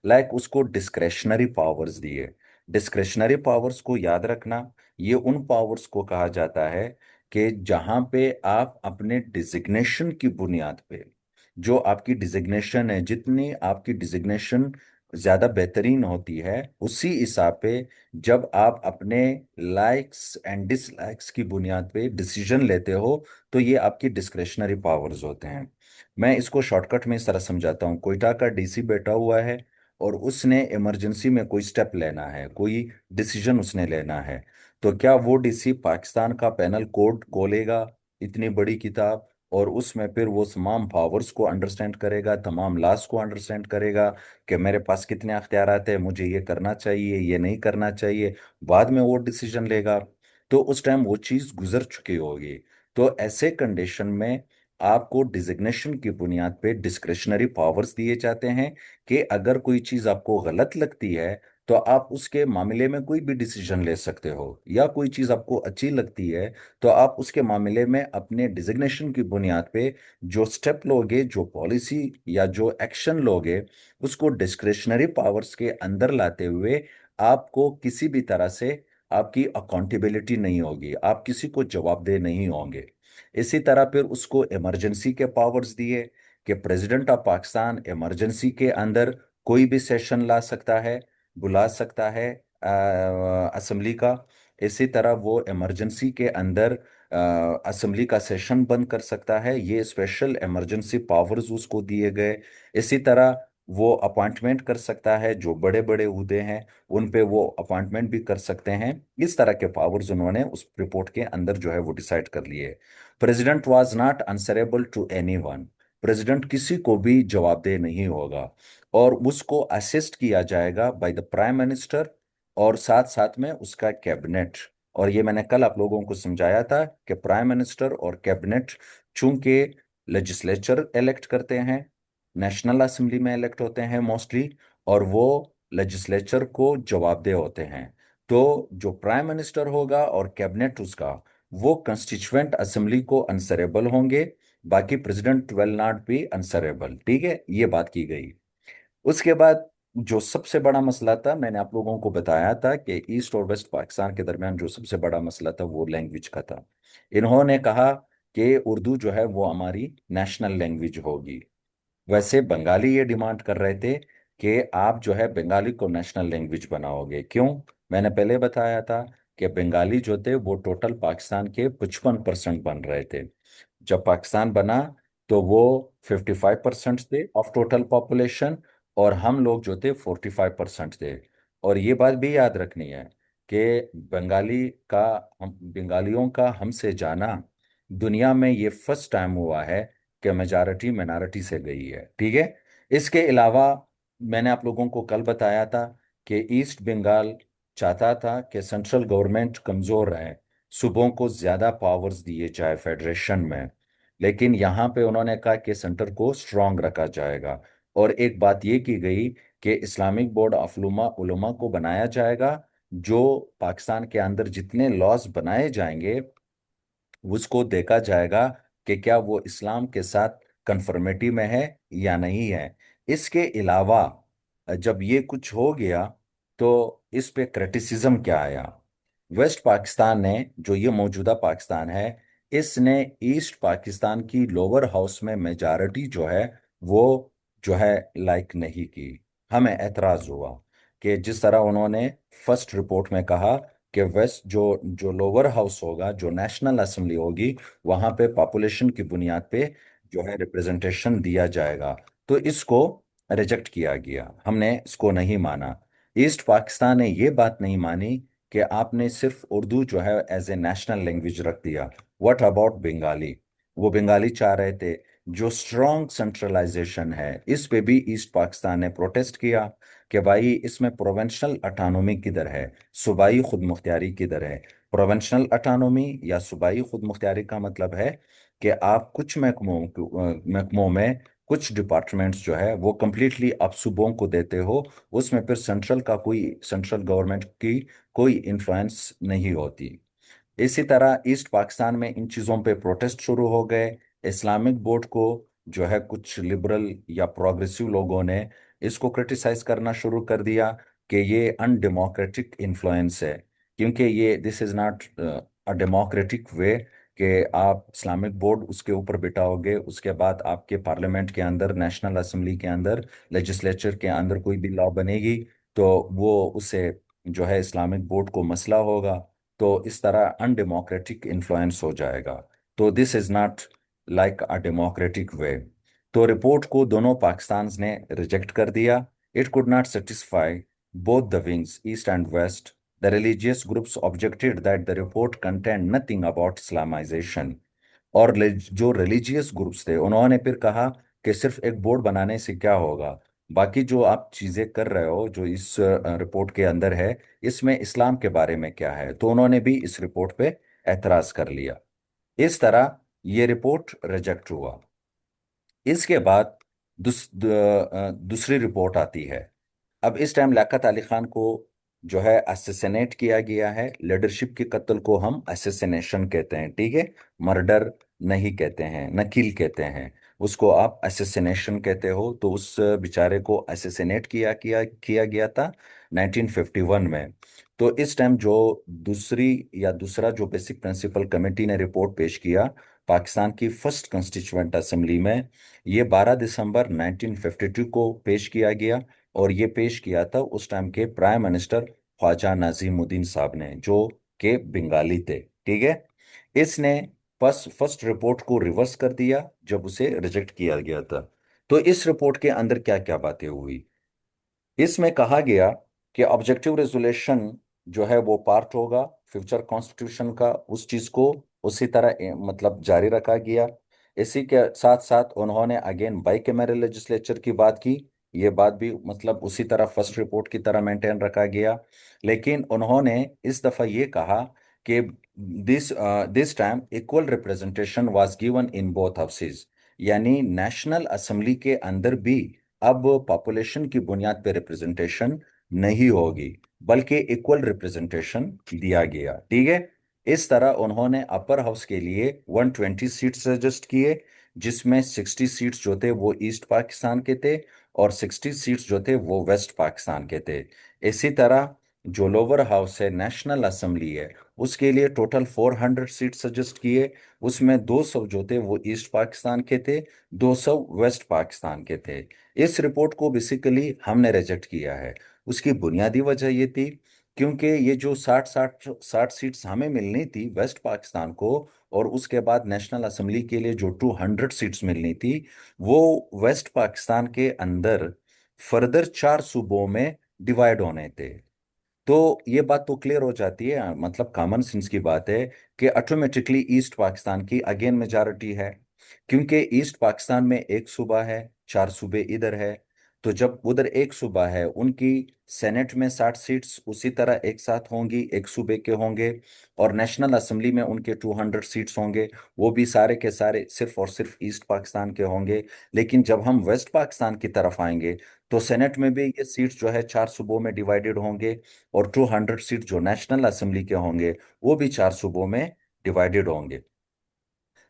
लाइक उसको डिस्क्रेशनरी पावर्स दिए। डिस्क्रेशनरी पावर्स को याद रखना, ये उन पावर्स को कहा जाता है कि जहां पे आप अपने डिजिग्नेशन की बुनियाद पे, जो आपकी डिजिग्नेशन है, जितनी आपकी डिजिग्नेशन ज्यादा बेहतरीन होती है, उसी हिसाब पे जब आप अपने लाइक्स एंड डिसलाइक्स की बुनियाद पे डिसीजन लेते हो, तो ये आपकी डिस्क्रेशनरी पावर्स होते हैं। मैं इसको शॉर्टकट में इस तरह समझाता हूँ। कोयटा का डीसी बैठा हुआ है, और उसने इमरजेंसी में कोई स्टेप लेना है, कोई डिसीजन उसने लेना है, तो क्या वो डीसी पाकिस्तान का पेनल कोड खोलेगा, इतनी बड़ी किताब, और उसमें फिर वो तमाम पावर्स को अंडरस्टैंड करेगा, तमाम लॉस को अंडरस्टैंड करेगा कि मेरे पास कितने अख्तियारात है, मुझे ये करना चाहिए, ये नहीं करना चाहिए, बाद में वो डिसीजन लेगा। तो उस टाइम वो चीज़ गुजर चुकी होगी। तो ऐसे कंडीशन में आपको डिजिग्नेशन की बुनियाद पे डिस्क्रिशनरी पावर्स दिए जाते हैं, कि अगर कोई चीज़ आपको गलत लगती है तो आप उसके मामले में कोई भी डिसीजन ले सकते हो, या कोई चीज़ आपको अच्छी लगती है तो आप उसके मामले में अपने डिजिग्नेशन की बुनियाद पे जो स्टेप लोगे, जो पॉलिसी या जो एक्शन लोगे, उसको डिस्क्रिशनरी पावर्स के अंदर लाते हुए आपको किसी भी तरह से आपकी अकाउंटेबिलिटी नहीं होगी, आप किसी को जवाबदेह नहीं होंगे। इसी तरह फिर उसको इमरजेंसी के पावर्स दिए, कि प्रेसिडेंट ऑफ पाकिस्तान इमरजेंसी के अंदर कोई भी सेशन ला सकता है, बुला सकता है असेंबली का। इसी तरह वो इमरजेंसी के अंदर असेंबली का सेशन बंद कर सकता है, ये स्पेशल इमरजेंसी पावर्स उसको दिए गए। इसी तरह वो अपॉइंटमेंट कर सकता है, जो बड़े बड़े उहदे हैं उन पे वो अपॉइंटमेंट भी कर सकते हैं। इस तरह के पावर्स उन्होंने उस रिपोर्ट के अंदर जो है वो डिसाइड कर लिए। President was not answerable to anyone, president किसी को भी जवाबदेह नहीं होगा, और उसको असिस्ट किया जाएगा बाय द प्राइम मिनिस्टर, और साथ साथ में उसका कैबिनेट। और ये मैंने कल आप लोगों को समझाया था कि प्राइम मिनिस्टर और कैबिनेट चूंकि लेजिस्लेचर इलेक्ट करते हैं, नेशनल असेंबली में इलेक्ट होते हैं मोस्टली, और वो लेजिस्लेचर को जवाबदेह होते हैं। तो जो प्राइम मिनिस्टर होगा और कैबिनेट उसका, वो कंस्टिट्यूएंट असेंबली को आंसरेबल होंगे, बाकी president will not be answerable. ठीक है, ये बात की गई। उसके बाद जो सबसे बड़ा मसला था, मैंने आप लोगों को बताया था कि ईस्ट और वेस्ट पाकिस्तान के दरमियान जो सबसे बड़ा मसला था वो लैंग्वेज का था। इन्होंने कहा कि उर्दू जो है वो हमारी नेशनल लैंग्वेज होगी। वैसे बंगाली ये डिमांड कर रहे थे कि आप जो है बंगाली को नेशनल लैंग्वेज बनाओगे। क्यों? मैंने पहले बताया था कि बंगाली जो थे वो टोटल पाकिस्तान के 55% बन रहे थे। जब पाकिस्तान बना तो वो 55% थे ऑफ टोटल पॉपुलेशन, और हम लोग जो थे 45% थे। और ये बात भी याद रखनी है कि बंगाली का, हम बंगालियों का हमसे जाना दुनिया में ये फर्स्ट टाइम हुआ है कि मेजॉरिटी माइनॉरिटी से गई है। ठीक है। इसके अलावा मैंने आप लोगों को कल बताया था कि ईस्ट बंगाल चाहता था कि सेंट्रल गवर्नमेंट कमजोर रहे, सूबों को ज्यादा पावर्स दिए जाए फेडरेशन में, लेकिन यहाँ पे उन्होंने कहा कि सेंटर को स्ट्रांग रखा जाएगा। और एक बात ये की गई कि इस्लामिक बोर्ड ऑफ उलमा को बनाया जाएगा, जो पाकिस्तान के अंदर जितने लॉज बनाए जाएंगे उसको देखा जाएगा कि क्या वो इस्लाम के साथ कंफर्मिटी में है या नहीं है। इसके अलावा जब ये कुछ हो गया तो इस पे क्रिटिसिज्म क्या आया? वेस्ट पाकिस्तान ने, जो ये मौजूदा पाकिस्तान है, इसने ईस्ट पाकिस्तान की लोअर हाउस में मेजॉरिटी जो है वो जो है लाइक नहीं की। हमें एतराज हुआ कि जिस तरह उन्होंने फर्स्ट रिपोर्ट में कहा कि वेस्ट जो जो लोअर हाउस होगा, जो नेशनल असेंबली होगी, वहां पे पॉपुलेशन की बुनियाद पे जो है रिप्रेजेंटेशन दिया जाएगा, तो इसको रिजेक्ट किया गया, हमने इसको नहीं माना। ईस्ट पाकिस्तान ने ये बात नहीं मानी कि आपने सिर्फ उर्दू जो है एज ए नेशनल लैंग्वेज रख दिया। What about Bengali? वो बंगाली चाह रहे थे। जो स्ट्रॉन्ग सेंट्रलाइजेशन है, इस पे भी ईस्ट पाकिस्तान ने प्रोटेस्ट किया कि भाई इसमें प्रोविंशियल अटानोमी किधर है, सूबाई खुद मुख्तियारी किधर है? प्रोविंशियल अटानोमी या सूबाई खुद मुख्तियारी का मतलब है कि आप कुछ महकमों में कुछ डिपार्टमेंट्स जो है वो कंप्लीटली आप सूबों को देते हो, उसमें फिर सेंट्रल गवर्नमेंट की कोई इन्फ्लुएंस नहीं होती। इसी तरह ईस्ट पाकिस्तान में इन चीज़ों पे प्रोटेस्ट शुरू हो गए। इस्लामिक बोर्ड को जो है कुछ लिबरल या प्रोग्रेसिव लोगों ने इसको क्रिटिसाइज करना शुरू कर दिया कि ये अनडेमोक्रेटिक इन्फ्लुएंस है, क्योंकि ये this is not a democratic वे कि आप इस्लामिक बोर्ड उसके ऊपर बिठाओगे, उसके बाद आपके पार्लियामेंट के अंदर, नेशनल असेंबली के अंदर, लेजिस्लेचर के अंदर कोई भी लॉ बनेगी तो वो उसे जो है इस्लामिक बोर्ड को मसला होगा, तो इस तरह अनडेमोक्रेटिक इन्फ्लुएंस हो जाएगा। तो this is not like a democratic वे। तो रिपोर्ट को दोनों पाकिस्तान ने रिजेक्ट कर दिया। It could not satisfy both the wings, East and West. The religious groups objected that the report contained nothing about Islamization. और जो रिलीजियस ग्रुप्स थे उन्होंने फिर कहा कि सिर्फ एक बोर्ड बनाने से क्या होगा, बाकी जो आप चीजें कर रहे हो जो इस रिपोर्ट के अंदर है, इसमें इस्लाम के बारे में क्या है? तो उन्होंने भी इस रिपोर्ट पे एतराज कर लिया। इस तरह ये रिपोर्ट रिजेक्ट हुआ। इसके बाद दूसरी रिपोर्ट आती है। अब इस टाइम लियाकत अली खान को जो है असैसिनेट किया गया है। लीडरशिप के कत्ल को हम असैसिनेशन कहते हैं, ठीक है? मर्डर नहीं कहते हैं, न किल कहते हैं, उसको आप असैसिनेशन कहते हो। तो उस बेचारे को असैसिनेट किया गया था 1951 में। तो इस टाइम जो दूसरा जो बेसिक प्रिंसिपल कमेटी ने रिपोर्ट पेश किया पाकिस्तान की फर्स्ट कॉन्स्टिट्यूएंट असेंबली में, ये 12 दिसंबर 1952 को पेश किया गया। और ये पेश किया था उस टाइम के प्राइम मिनिस्टर ख्वाजा नाजिमुद्दीन साहब ने, जो के बंगाली थे, ठीक है? इसने फर्स्ट रिपोर्ट को रिवर्स कर दिया जब उसे रिजेक्ट किया गया था। तो इस रिपोर्ट के अंदर क्या क्या बातें हुई? इसमें कहा गया कि ऑब्जेक्टिव रेजोल्यूशन जो है वो पार्ट होगा फ्यूचर कॉन्स्टिट्यूशन का, उस चीज को उसी तरह मतलब जारी रखा गया। इसी के साथ साथ उन्होंने अगेन बाई कैमरल लेजिस्लेचर की बात की। ये बात भी मतलब उसी तरह फर्स्ट रिपोर्ट की तरह मेंटेन रखा गया। लेकिन उन्होंने इस दफा ये कहा कि this this time equal representation was given in both houses, यानी नेशनल असेंबली के अंदर भी अब पॉपुलेशन की बुनियाद पर रिप्रेजेंटेशन नहीं होगी, बल्कि इक्वल रिप्रेजेंटेशन दिया गया, ठीक है? इस तरह उन्होंने अपर हाउस के लिए 120 सीट्स सजेस्ट किए, जिसमें 60 सीट्स जो थे वो ईस्ट पाकिस्तान के थे और 60 सीट्स जो थे वो वेस्ट पाकिस्तान के थे। इसी तरह जो लोअर हाउस है, नेशनल असेंबली है, उसके लिए टोटल 400 सीट सजेस्ट किए। उसमें 200 जो थे वो ईस्ट पाकिस्तान के थे, 200 वेस्ट पाकिस्तान के थे। इस रिपोर्ट को बेसिकली हमने रिजेक्ट किया है। उसकी बुनियादी वजह ये थी क्योंकि ये जो 60 सीट्स हमें मिलनी थी वेस्ट पाकिस्तान को, और उसके बाद नेशनल असेंबली के लिए जो 200 सीट्स मिलनी थी, वो वेस्ट पाकिस्तान के अंदर फर्दर 4 सूबों में डिवाइड होने थे। तो ये बात तो क्लियर हो जाती है, मतलब कॉमन सेंस की बात है कि ऑटोमेटिकली ईस्ट पाकिस्तान की अगेन मेजॉरिटी है, क्योंकि ईस्ट पाकिस्तान में एक सूबा है, 4 सूबे इधर है। तो जब उधर एक सूबा है, उनकी सेनेट में 60 सीट्स उसी तरह एक साथ होंगी, एक सूबे के होंगे। और नेशनल असेंबली में उनके 200 सीट्स होंगे, वो भी सारे के सारे सिर्फ और सिर्फ ईस्ट पाकिस्तान के होंगे। लेकिन जब हम वेस्ट पाकिस्तान की तरफ आएंगे तो सेनेट में भी ये सीट्स जो है 4 सूबों में डिवाइडेड होंगे, और 200 सीट जो नेशनल असेंबली के होंगे वो भी 4 सूबों में डिवाइडेड होंगे।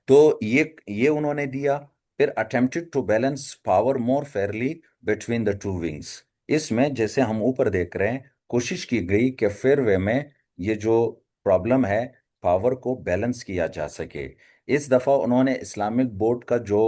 तो ये उन्होंने दिया। फिर attempted to balance power more fairly between the two wings. इसमें जैसे हम ऊपर देख रहे हैं, कोशिश की गई कि फेयर वे में ये जो प्रॉब्लम है पावर को बैलेंस किया जा सके। इस दफा उन्होंने इस्लामिक बोर्ड का जो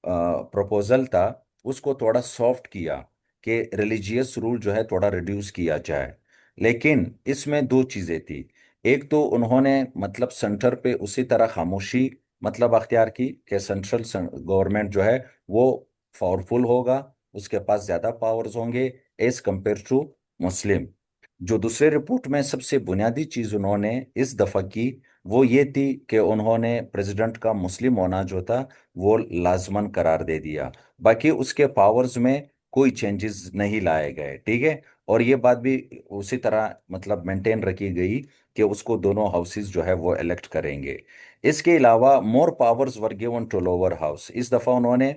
प्रपोजल था उसको थोड़ा सॉफ्ट किया कि रिलीजियस रूल जो है थोड़ा रिड्यूस किया जाए। लेकिन इसमें दो चीजें थी। एक तो उन्होंने मतलब सेंटर पे उसी तरह खामोशी मतलब अख्तियार की कि सेंट्रल गवर्नमेंट जो है वो पावरफुल होगा, उसके पास ज्यादा पावर्स होंगे एज कंपेयर टू मुस्लिम। जो दूसरे रिपोर्ट में सबसे बुनियादी चीज उन्होंने इस दफा की वो ये थी कि उन्होंने प्रेसिडेंट का मुस्लिम होना जो था वो लाजमन करार दे दिया। बाकी उसके पावर्स में कोई चेंजेस नहीं लाए गए, ठीक है। और ये बात भी उसी तरह मतलब मेंटेन रखी गई कि उसको दोनों हाउसेस जो है वो इलेक्ट करेंगे। इसके अलावा more powers were given to lower house. इस दफा उन्होंने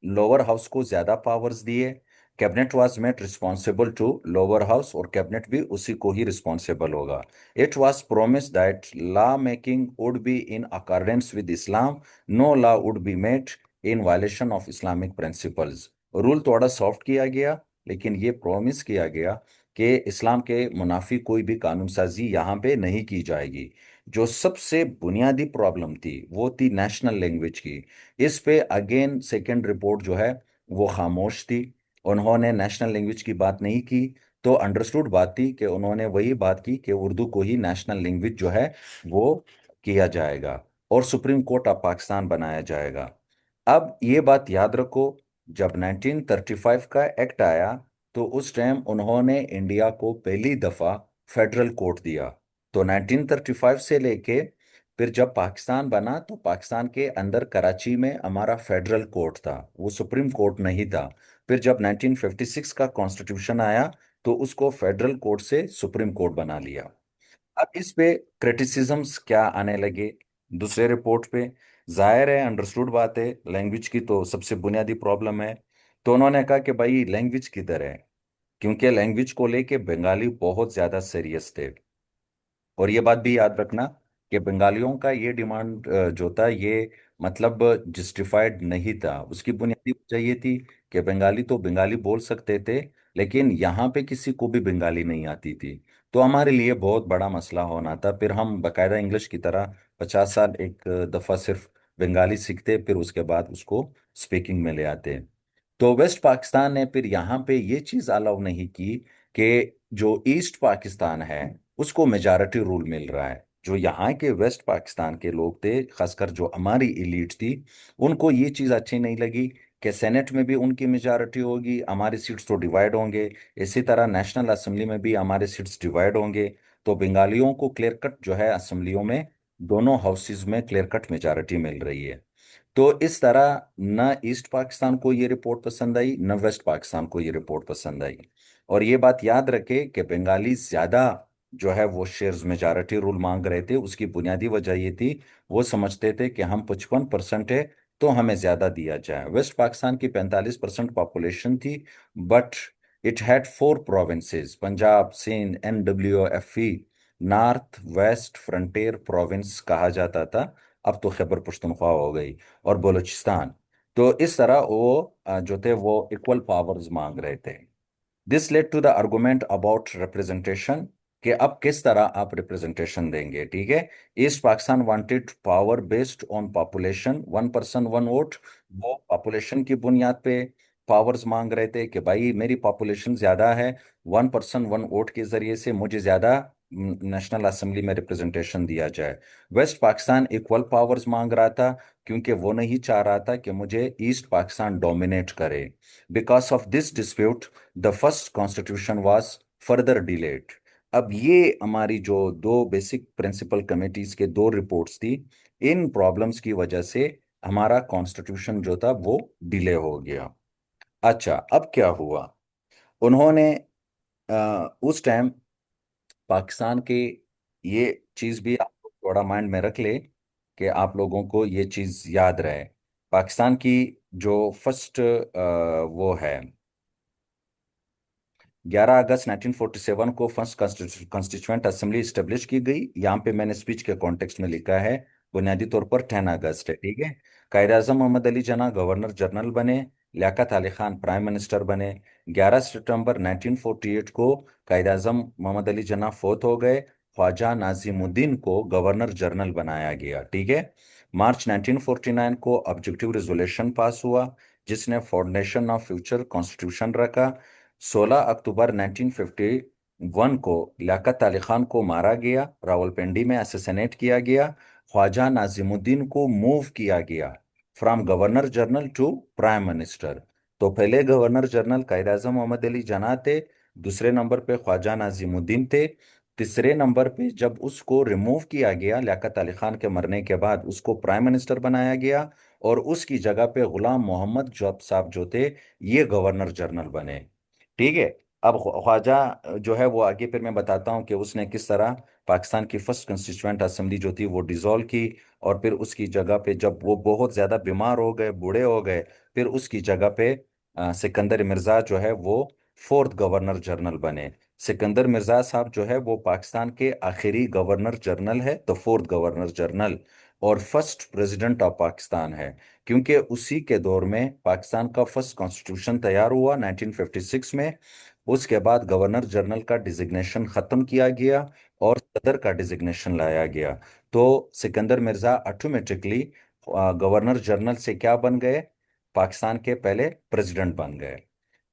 लोअर हाउस को ज्यादा पावर्स दिए। Cabinet was made responsible to lower house और कैबिनेट भी उसी को ही रिस्पॉन्सिबल होगा। It was promise that law making would be in accordance with Islam, no law would be made in violation of Islamic principles. Rule थोड़ा soft किया गया लेकिन ये प्रॉमिस किया गया कि इस्लाम के मुनाफी कोई भी कानून साजी यहाँ पे नहीं की जाएगी। जो सबसे बुनियादी प्रॉब्लम थी वो थी नेशनल लैंग्वेज की। इस पे अगेन सेकंड रिपोर्ट जो है वो खामोश थी। उन्होंने नेशनल लैंग्वेज की बात नहीं की। तो अंडरस्टूड बात थी कि उन्होंने वही बात की कि उर्दू को ही नेशनल लैंग्वेज जो है वो किया जाएगा और सुप्रीम कोर्ट ऑफ पाकिस्तान बनाया जाएगा। अब ये बात याद रखो, जब 1935 का एक्ट आया तो उस टाइम उन्होंने इंडिया को पहली दफा फेडरल कोर्ट दिया। तो 1935 से लेके फिर जब पाकिस्तान बना तो पाकिस्तान के अंदर कराची में हमारा फेडरल कोर्ट था, वो सुप्रीम कोर्ट नहीं था। फिर जब 1956 का कॉन्स्टिट्यूशन आया तो उसको फेडरल कोर्ट से सुप्रीम कोर्ट बना लिया। अब इस पे क्रिटिसिजम्स क्या आने लगे दूसरे रिपोर्ट पे। जाहिर है अंडरस्टूड बात है, लैंग्वेज की तो सबसे बुनियादी प्रॉब्लम है। तो उन्होंने कहा कि भाई लैंग्वेज किधर है, क्योंकि लैंग्वेज को लेके बंगाली बहुत ज्यादा सीरियस थे। और ये बात भी याद रखना कि बंगालियों का ये डिमांड जो था ये मतलब जस्टिफाइड नहीं था। उसकी बुनियादी वजह ये थी कि बंगाली तो बंगाली बोल सकते थे लेकिन यहाँ पे किसी को भी बंगाली नहीं आती थी। तो हमारे लिए बहुत बड़ा मसला होना था। फिर हम बकायदा इंग्लिश की तरह 50 साल एक दफ़ा सिर्फ बंगाली सीखते फिर उसके बाद उसको स्पीकिंग में ले आते। तो वेस्ट पाकिस्तान ने फिर यहाँ पे ये चीज़ अलाउ नहीं की कि जो ईस्ट पाकिस्तान है उसको मेजॉरिटी रूल मिल रहा है। जो यहाँ के वेस्ट पाकिस्तान के लोग थे खासकर जो हमारी इलीट थी उनको ये चीज़ अच्छी नहीं लगी कि सेनेट में भी उनकी मेजॉरिटी होगी, हमारे सीट्स तो डिवाइड होंगे। इसी तरह नेशनल असेंबली में भी हमारे सीट्स डिवाइड होंगे। तो बंगालियों को क्लियर कट जो है असेंबलियों में दोनों हाउसेज में क्लियर कट मेजॉरिटी मिल रही है। तो इस तरह न ईस्ट पाकिस्तान को ये रिपोर्ट पसंद आई न वेस्ट पाकिस्तान को ये रिपोर्ट पसंद आई। और ये बात याद रखे कि बंगाली ज्यादा जो है वो शेयर्स मेजॉरिटी रूल मांग रहे थे। उसकी बुनियादी वजह ये थी वो समझते थे कि हम 55% है तो हमें ज्यादा दिया जाए। वेस्ट पाकिस्तान की 45% पॉपुलेशन थी but it had 4 provinces, Punjab, Sindh, NWFE, north west frontier province कहा जाता था। अब तो खैबर पख्तूनख्वा हो गई और बलूचिस्तान। तो इस तरह वो जो थे वो इक्वल पावर्स मांग रहे थे। This led to the argument about representation कि अब किस तरह आप रिप्रेजेंटेशन देंगे, ठीक है। East Pakistan wanted power based on population, 1 person 1 vote. वो पॉपुलेशन की बुनियाद पे पावर्स मांग रहे थे कि भाई मेरी पॉपुलेशन ज्यादा है, 1 पर्सन 1 वोट के जरिए से मुझे ज्यादा नेशनल असेंबली में रिप्रेजेंटेशन दिया जाए। वेस्ट पाकिस्तान इक्वल पावर्स मांग रहा था क्योंकि वो नहीं चाह रहा था कि मुझे ईस्ट पाकिस्तान डोमिनेट करे। Because of this dispute the first constitution was further delayed. अब ये हमारी जो दो बेसिक प्रिंसिपल कमेटीज के दो रिपोर्ट्स थी, इन प्रॉब्लम्स की वजह से हमारा कॉन्स्टिट्यूशन जो था वो डिले हो गया। अच्छा अब क्या हुआ, उन्होंने उस टाइम पाकिस्तान के ये चीज भी आप लोग थोड़ा माइंड में रख ले कि आप लोगों को ये चीज याद रहे। पाकिस्तान की जो फर्स्ट वो है 11 अगस्त 1947 को फर्स्ट कॉन्स्टिट्यूएंट असेंबली स्टेब्लिश की गई। यहाँ पे मैंने स्पीच के कॉन्टेक्स्ट में लिखा है बुनियादी तौर पर 10 अगस्त है, ठीक है। कायद आजम मोहम्मद अली जना गवर्नर जनरल बने। लियाकत अली खान प्राइम मिनिस्टर बने। 11 सितंबर 1948 को कायद आजम मोहम्मद अली जिन्ना फोत हो गए। ख्वाजा नाजिमुद्दीन को गवर्नर जनरल बनाया गया। ठीक है। मार्च 1949 को ऑब्जेक्टिव रेजोल्यूशन पास हुआ जिसने फाउंडेशन ऑफ फ्यूचर कॉन्स्टिट्यूशन रखा। 16 अक्टूबर 1951 को लियाकत अली खान को मारा गया, रावलपिंडी में असैसिनेट किया गया। ख्वाजा नाजिमुद्दीन को मूव किया गया from governor general to prime minister. तो पहले गवर्नर जनरल कायद आजम मोहम्मद अली जिन्ना थे, दूसरे नंबर पे ख्वाजा नाजिमुद्दीन थे, तीसरे नंबर पे जब उसको रिमूव किया गया लियाकत अली खान के मरने के बाद उसको प्राइम मिनिस्टर बनाया गया, और उसकी जगह पे गुलाम मोहम्मद जब साहब जो थे ये गवर्नर जनरल बने। ठीक है। अब ख्वाजा जो है वो आगे फिर मैं बताता हूँ कि उसने किस तरह पाकिस्तान की फर्स्ट कंस्टिट्यूएंट असेंबली जो थी वो डिसॉल्व की, और फिर उसकी जगह पे जब वो बहुत ज़्यादा बीमार हो गए, बूढ़े हो गए, फिर उसकी जगह पे सिकंदर मिर्ज़ा जो है वो फोर्थ गवर्नर जनरल बने। सिकंदर मिर्ज़ा साहब जो है वो पाकिस्तान के आखिरी गवर्नर जनरल है, द फोर्थ गवर्नर जनरल, और फर्स्ट प्रेसिडेंट ऑफ पाकिस्तान है, क्योंकि उसी के दौर में पाकिस्तान का फर्स्ट कॉन्स्टिट्यूशन तैयार हुआ 1956 में। उसके बाद गवर्नर जनरल का डिजिग्नेशन खत्म किया गया और सदर का डिजिग्नेशन लाया गया। तो Sikandar Mirza automatically governor general से क्या बन गए, पाकिस्तान के पहले प्रेसिडेंट बन गए।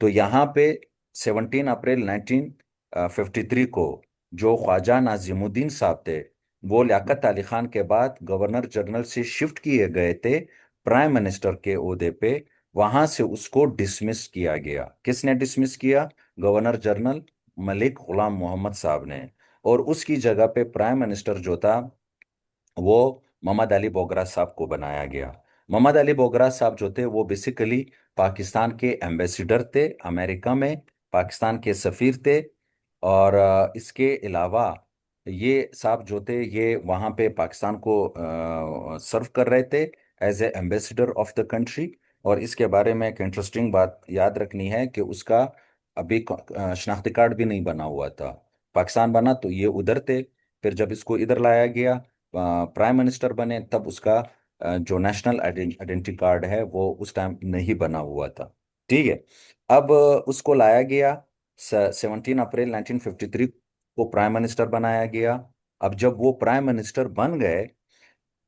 तो यहाँ पे 17 अप्रैल 1953 को जो ख्वाजा नाजिमुद्दीन साहब थे वो लियाकत अली खान के बाद गवर्नर जनरल से शिफ्ट किए गए थे प्राइम मिनिस्टर के ओहदे पे। वहां से उसको डिसमिस किया गया। किसने डिसमिस किया? गवर्नर जनरल मलिक गुलाम मोहम्मद साहब ने। और उसकी जगह पे प्राइम मिनिस्टर जो था वो मोहम्मद अली बोगरा साहब को बनाया गया। मोहम्मद अली बोगरा साहब जो थे वो बेसिकली पाकिस्तान के एम्बेसडर थे अमेरिका में, पाकिस्तान के सफीर थे। और इसके अलावा ये साहब जो थे ये वहाँ पे पाकिस्तान को सर्व कर रहे थे as a ambassador of the country. और इसके बारे में एक इंटरेस्टिंग बात याद रखनी है कि उसका अभी शनाख्ती कार्ड भी नहीं बना हुआ था। पाकिस्तान बना तो ये उधर थे, फिर जब इसको इधर लाया गया प्राइम मिनिस्टर बने तब उसका जो नेशनल आइडेंटिटी कार्ड है वो उस टाइम नहीं बना हुआ था। ठीक है। अब उसको लाया गया, 17 अप्रैल 1953 को प्राइम मिनिस्टर बनाया गया। अब जब वो प्राइम मिनिस्टर बन गए,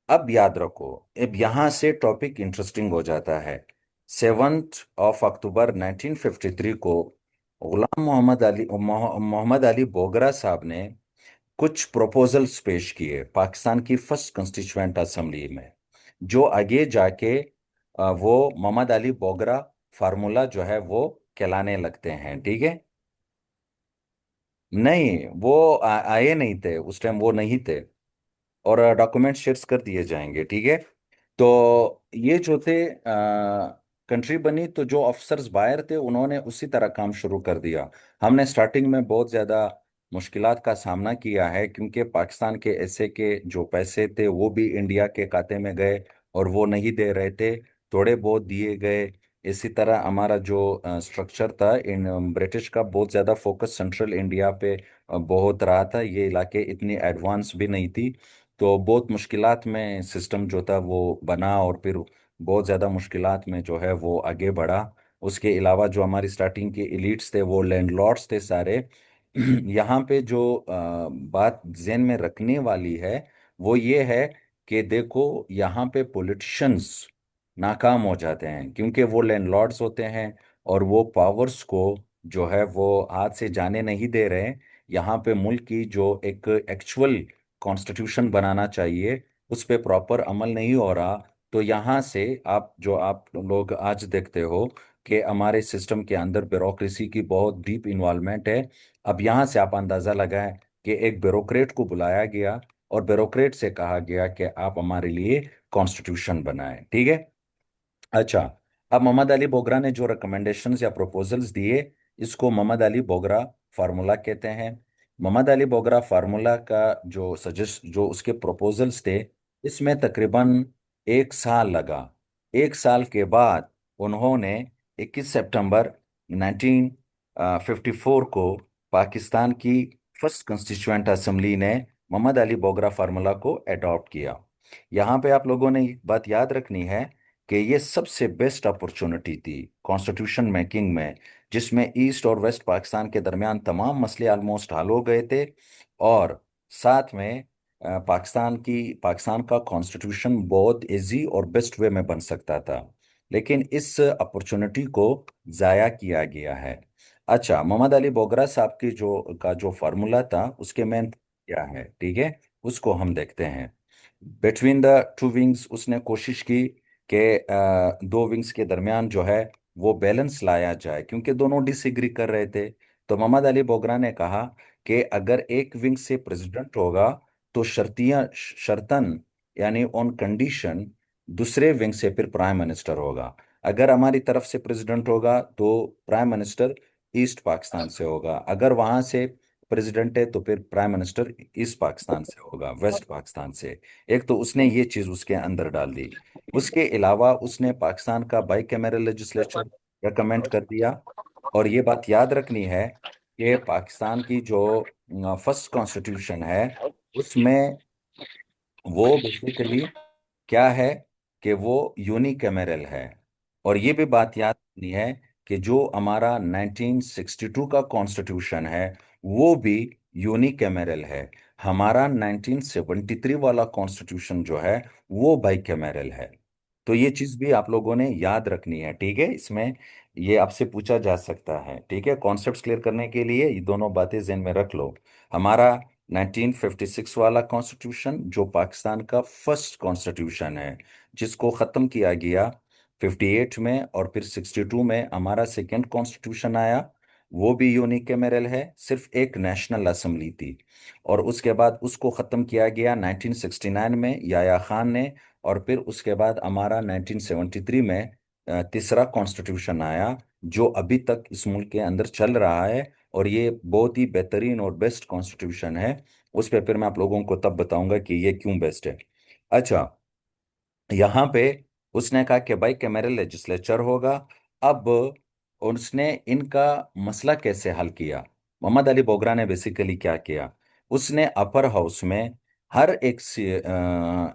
अब याद रखो, अब यहां से टॉपिक इंटरेस्टिंग हो जाता है। 7 अक्टूबर 1953 को गुलाम मोहम्मद अली बोगरा साहब ने कुछ प्रपोजल्स पेश किए पाकिस्तान की फर्स्ट कॉन्स्टिट्यूएंट असेंबली में, जो आगे जाके वो मोहम्मद अली बोगरा फार्मूला जो है वो कहलाने लगते हैं। ठीक है। नहीं, वो आए नहीं थे उस टाइम, वो नहीं थे। और डॉक्यूमेंट शेयर कर दिए जाएंगे। ठीक है। तो ये जो थे कंट्री बनी तो जो अफसर्स बाहर थे उन्होंने उसी तरह काम शुरू कर दिया। हमने स्टार्टिंग में बहुत ज़्यादा मुश्किलात का सामना किया है, क्योंकि पाकिस्तान के ऐसे के जो पैसे थे वो भी इंडिया के खाते में गए और वो नहीं दे रहे थे, थोड़े बहुत दिए गए। इसी तरह हमारा जो स्ट्रक्चर था इन ब्रिटिश का, बहुत ज़्यादा फोकस सेंट्रल इंडिया पे बहुत रहा था, ये इलाके इतनी एडवांस भी नहीं थी। तो बहुत मुश्किलात में सिस्टम जो था वो बना, और फिर बहुत ज़्यादा मुश्किलात में जो है वो आगे बढ़ा। उसके अलावा जो हमारी स्टार्टिंग के एलिट्स थे वो लैंडलॉर्ड्स थे सारे। यहाँ पे जो बात ज़हन में रखने वाली है वो ये है कि देखो यहाँ पे पॉलिटिशियंस नाकाम हो जाते हैं, क्योंकि वो लैंडलॉर्ड्स होते हैं और वो पावर्स को जो है वो हाथ से जाने नहीं दे रहे। यहाँ पे मुल्क की जो एक एक्चुअल कॉन्स्टिट्यूशन बनाना चाहिए उस पे प्रॉपर अमल नहीं हो रहा। तो यहाँ से आप लोग आज देखते हो कि हमारे सिस्टम के अंदर ब्यूरोक्रेसी की बहुत डीप इन्वॉल्वमेंट है। अब यहाँ से आप अंदाज़ा लगाएं कि एक ब्यूरोक्रेट को बुलाया गया और ब्यूरोक्रेट से कहा गया कि आप हमारे लिए कॉन्स्टिट्यूशन बनाएं। ठीक है। अच्छा। अब मोहम्मद अली बोगरा ने जो रिकमेंडेशंस या प्रपोजल्स दिए, इसको मोहम्मद अली बोगरा फार्मूला कहते हैं। मोहम्मद अली बोगरा फार्मूला का जो उसके प्रपोजल्स थे, इसमें तकरीबन 1 साल लगा। 1 साल के बाद उन्होंने 21 सितंबर 1954 को पाकिस्तान की फर्स्ट कॉन्स्टिट्यूएंट असेंबली ने मोहम्मद अली बोगरा फार्मूला को अडॉप्ट किया। यहाँ पे आप लोगों ने एक बात याद रखनी है कि ये सबसे बेस्ट अपॉर्चुनिटी थी कॉन्स्टिट्यूशन मेकिंग में, जिसमें ईस्ट और वेस्ट पाकिस्तान के दरमियान तमाम मसले ऑलमोस्ट हल हो गए थे। और साथ में पाकिस्तान का कॉन्स्टिट्यूशन बहुत इजी और बेस्ट वे में बन सकता था। लेकिन इस अपॉर्चुनिटी को जाया किया गया है। अच्छा, मोहम्मद अली बोगरा साहब की जो फार्मूला था उसके मेन क्या है, ठीक है, उसको हम देखते हैं। बिटवीन द टू विंग्स उसने कोशिश की कि दो विंग्स के दरमियान जो है वो बैलेंस लाया जाए, क्योंकि दोनों डिसएग्री कर रहे थे। तो मोहम्मद अली बोगरा ने कहा कि अगर एक विंग से प्रेसिडेंट होगा तो शर्तन, यानी ऑन कंडीशन, दूसरे विंग से फिर प्राइम मिनिस्टर होगा। अगर हमारी तरफ से प्रेसिडेंट होगा तो प्राइम मिनिस्टर ईस्ट पाकिस्तान से होगा, अगर वहां से प्रेसिडेंट है तो फिर प्राइम मिनिस्टर ईस्ट पाकिस्तान से होगा, वेस्ट पाकिस्तान से। एक तो उसने ये चीज उसके अंदर डाल दी। उसके अलावा उसने पाकिस्तान का बाई कैमरल लेजिस्लेचर रिकमेंड कर दिया। और ये बात याद रखनी है कि पाकिस्तान की जो फर्स्ट कॉन्स्टिट्यूशन है उसमें वो बेसिकली क्या है कि वो यूनिकैमरल है। और ये भी बात याद रखनी है कि जो हमारा 1962 का कॉन्स्टिट्यूशन है वो भी यूनिकैमरल है। हमारा 1973 वाला कॉन्स्टिट्यूशन जो है वो बाइकैमरल है। तो ये चीज भी आप लोगों ने याद रखनी है, ठीक है। इसमें ये आपसे पूछा जा सकता है, ठीक है। कॉन्सेप्ट्स क्लियर करने के लिए ये दोनों बातें ज़हन में रख लो। हमारा 1956 वाला कॉन्स्टिट्यूशन जो पाकिस्तान का फर्स्ट कॉन्स्टिट्यूशन है, जिसको ख़त्म किया गया 58 में, और फिर 62 में हमारा सेकेंड कॉन्स्टिट्यूशन आया, वो भी यूनिकैमरल है, सिर्फ एक नेशनल असेंबली थी। और उसके बाद उसको ख़त्म किया गया 1969 में याया खान ने। और फिर उसके बाद हमारा 1973 में तीसरा कॉन्स्टिट्यूशन आया, जो अभी तक इस मुल्क के अंदर चल रहा है। और ये बहुत ही बेहतरीन और बेस्ट कॉन्स्टिट्यूशन है। उस पर फिर मैं आप लोगों को तब बताऊंगा कि ये क्यों बेस्ट है। अच्छा, यहाँ पे उसने कहा कि भाई कैमरल लेजिस्लेचर होगा। अब उसने इनका मसला कैसे हल किया? मोहम्मद अली बोगरा ने बेसिकली क्या किया, उसने अपर हाउस में हर एक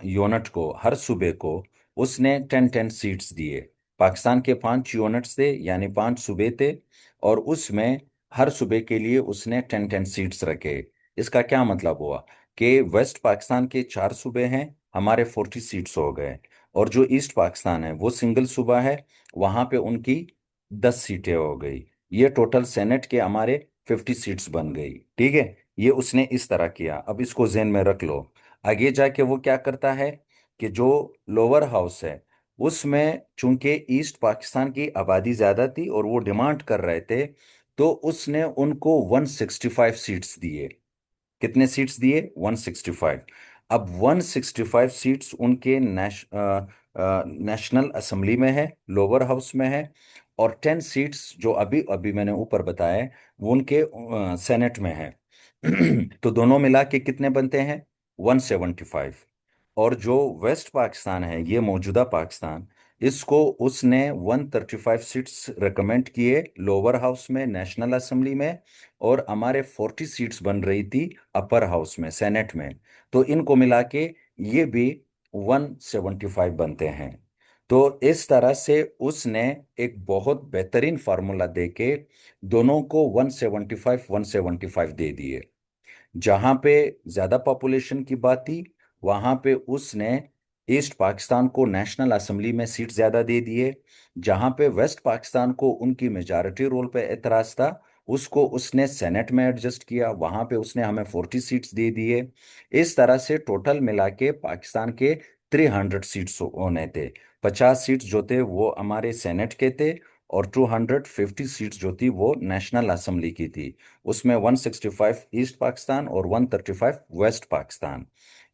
यूनिट को, हर सूबे को उसने 10-10 सीट्स दिए। पाकिस्तान के 5 यूनिट्स थे, यानी 5 सूबे थे, और उसमें हर सूबे के लिए उसने 10-10 सीट्स रखे। इसका क्या मतलब हुआ कि वेस्ट पाकिस्तान के 4 सूबे हैं, हमारे 40 सीट्स हो गए। और जो ईस्ट पाकिस्तान है वो सिंगल सूबा है, वहां पे उनकी 10 सीटें हो गई। ये टोटल सेनेट के हमारे 50 सीट्स बन गई, ठीक है। ये उसने इस तरह किया। अब इसको जेन में रख लो। आगे जाके वो क्या करता है कि जो लोअर हाउस है उसमें चूंकि ईस्ट पाकिस्तान की आबादी ज्यादा थी और वो डिमांड कर रहे थे, तो उसने उनको 165 सीट्स दिए। कितने सीट्स दिए? 165। अब 165 सीट्स उनके नेशनल असेंबली में है, लोअर हाउस में है। और 10 सीट्स जो अभी अभी मैंने ऊपर बताए वो उनके सेनेट में है। तो दोनों मिला के कितने बनते हैं? 175। और जो वेस्ट पाकिस्तान है, ये मौजूदा पाकिस्तान, इसको उसने 135 सीट्स रिकमेंड किए लोअर हाउस में, नेशनल असेंबली में। और हमारे 40 सीट्स बन रही थी अपर हाउस में, सेनेट में। तो इनको मिला के ये भी 175 बनते हैं। तो इस तरह से उसने एक बहुत बेहतरीन फार्मूला देके दोनों को 175 175 दे दिए। जहां पे ज्यादा पॉपुलेशन की बात थी वहां पे उसने ईस्ट पाकिस्तान को नेशनल असेंबली में सीट ज्यादा दे दिए। जहां पे वेस्ट पाकिस्तान को उनकी मेजॉरिटी रोल पे एतराज था, उसको उसने सेनेट में एडजस्ट किया, वहां पे उसने हमें 40 सीट्स दे दिए। इस तरह से टोटल मिला के पाकिस्तान के 300 सीट्स होने थे। 50 सीट्स जो थे वो हमारे सेनेट के थे, और 250 सीट्स जो थी वो नेशनल असेंबली की थी। उसमें 165 ईस्ट पाकिस्तान और 135 वेस्ट पाकिस्तान।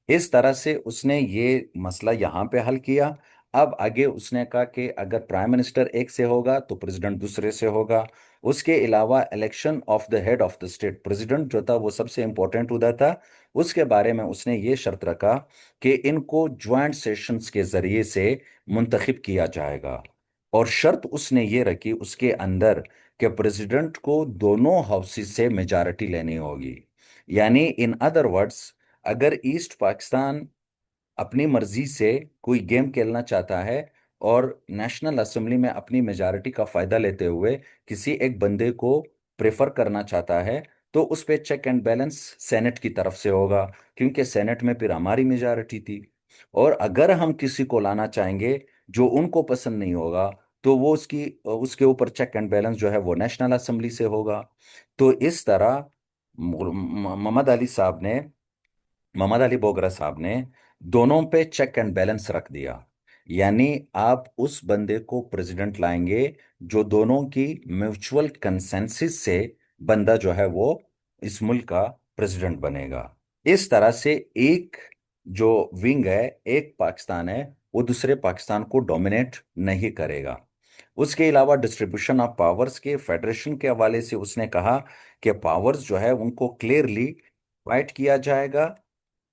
इस तरह से उसने ये मसला यहाँ पे हल किया। अब आगे उसने कहा कि अगर प्राइम मिनिस्टर एक से होगा तो प्रेसिडेंट दूसरे से होगा। उसके अलावा election of the head of the state, president जो था वो सबसे इंपॉर्टेंट होता था। उसके बारे में उसने ये शर्त रखा कि इनको ज्वाइंट सेशंस के जरिए से मुंतखब किया जाएगा। और शर्त उसने ये रखी उसके अंदर कि प्रेसिडेंट को दोनों हाउसेस से मेजॉरिटी लेनी होगी। यानी इन अदर वर्ड्स, अगर ईस्ट पाकिस्तान अपनी मर्जी से कोई गेम खेलना चाहता है और नेशनल असेंबली में अपनी मेजॉरिटी का फायदा लेते हुए किसी एक बंदे को प्रेफर करना चाहता है, तो उस पे चेक एंड बैलेंस सेनेट की तरफ से होगा, क्योंकि सेनेट में फिर हमारी मेजॉरिटी थी। और अगर हम किसी को लाना चाहेंगे जो उनको पसंद नहीं होगा, तो वो उसकी उसके ऊपर चेक एंड बैलेंस जो है वो नेशनल असेंबली से होगा। तो इस तरह मोहम्मद अली साहब ने, मोहम्मद अली बोगरा साहब ने दोनों पे चेक एंड बैलेंस रख दिया। यानी आप उस बंदे को प्रेसिडेंट लाएंगे जो दोनों की म्यूचुअल कंसेंसस से बंदा जो है वो इस मुल्क का प्रेसिडेंट बनेगा। इस तरह से एक जो विंग है, एक पाकिस्तान है, वो दूसरे पाकिस्तान को डोमिनेट नहीं करेगा। उसके अलावा डिस्ट्रीब्यूशन ऑफ पावर्स के फेडरेशन के हवाले से उसने कहा कि पावर्स जो है उनको क्लियरली डिवाइड किया जाएगा,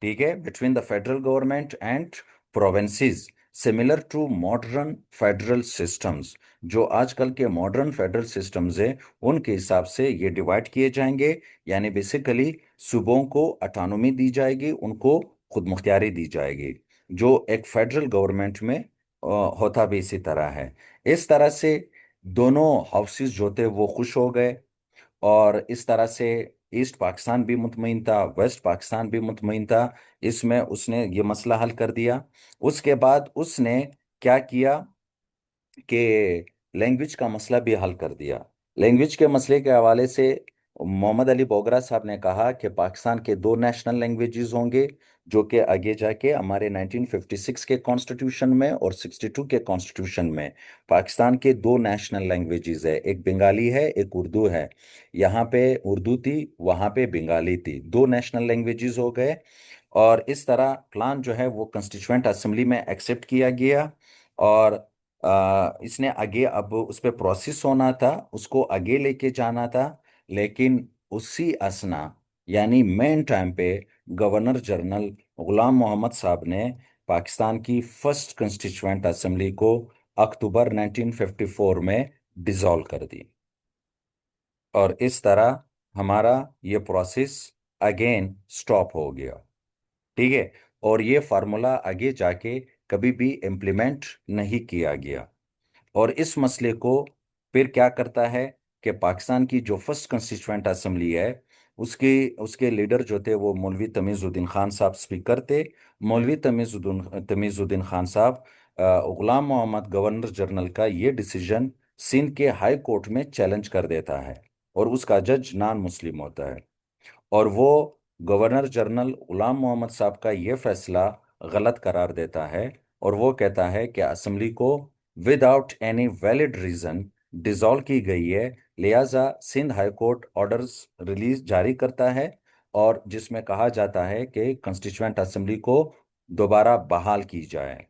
ठीक है, between the federal government and provinces, similar to modern federal systems. जो आजकल के मॉडर्न फेडरल सिस्टम्स हैं उनके हिसाब से ये डिवाइड किए जाएंगे। यानी बेसिकली सूबों को अटानोमी दी जाएगी, उनको खुद मुख्तियारी दी जाएगी, जो एक फेडरल गवर्नमेंट में होता भी इसी तरह है। इस तरह से दोनों हाउसेस जो थे वो खुश हो गए, और इस तरह से ईस्ट पाकिस्तान भी मुतमईन था, वेस्ट पाकिस्तान भी मुतमईन था। इसमें उसने ये मसला हल कर दिया। उसके बाद उसने क्या किया कि लैंग्वेज का मसला भी हल कर दिया। लैंग्वेज के मसले के हवाले से मोहम्मद अली बोगरा साहब ने कहा कि पाकिस्तान के दो नेशनल लैंग्वेजेस होंगे, जो कि आगे जाके हमारे 1956 के कॉन्स्टिट्यूशन में और 62 के कॉन्स्टिट्यूशन में पाकिस्तान के दो नेशनल लैंग्वेजेस है, एक बंगाली है एक उर्दू है। यहाँ पे उर्दू थी, वहाँ पे बंगाली थी, दो नेशनल लैंग्वेजेस हो गए। और इस तरह प्लान जो है वो कंस्टिट्यूएंट असेंबली में एक्सेप्ट किया गया। और इसने आगे अब उस पर प्रोसेस होना था, उसको आगे लेके जाना था। लेकिन उसी असना, यानी मेन टाइम पे, गवर्नर जनरल गुलाम मोहम्मद साहब ने पाकिस्तान की फर्स्ट कंस्टिट्यूएंट असेंबली को अक्टूबर 1954 में डिसॉल्व कर दी। और इस तरह हमारा ये प्रोसेस अगेन स्टॉप हो गया, ठीक है। और ये फार्मूला आगे जाके कभी भी इम्प्लीमेंट नहीं किया गया। और इस मसले को फिर क्या करता है कि पाकिस्तान की जो फर्स्ट कंस्टिट्यूएंट असेंबली है, उसके उसके लीडर जो थे वो मौलवी तमीजुद्दीन खान साहब स्पीकर थे। मौलवी तमीजुद्दीन खान साहब गुलाम मोहम्मद गवर्नर जनरल का ये डिसीजन सिंध के हाई कोर्ट में चैलेंज कर देता है, और उसका जज नॉन मुस्लिम होता है। और वो गवर्नर जनरल गुलाम मोहम्मद साहब का ये फैसला गलत करार देता है, और वो कहता है कि असेंबली को without any valid reason dissolve की गई है। लिहाजा Sindh high court orders release जारी करता है, और जिसमें कहा जाता है कि कंस्टिट्यूएंट असेंबली को दोबारा बहाल की जाए।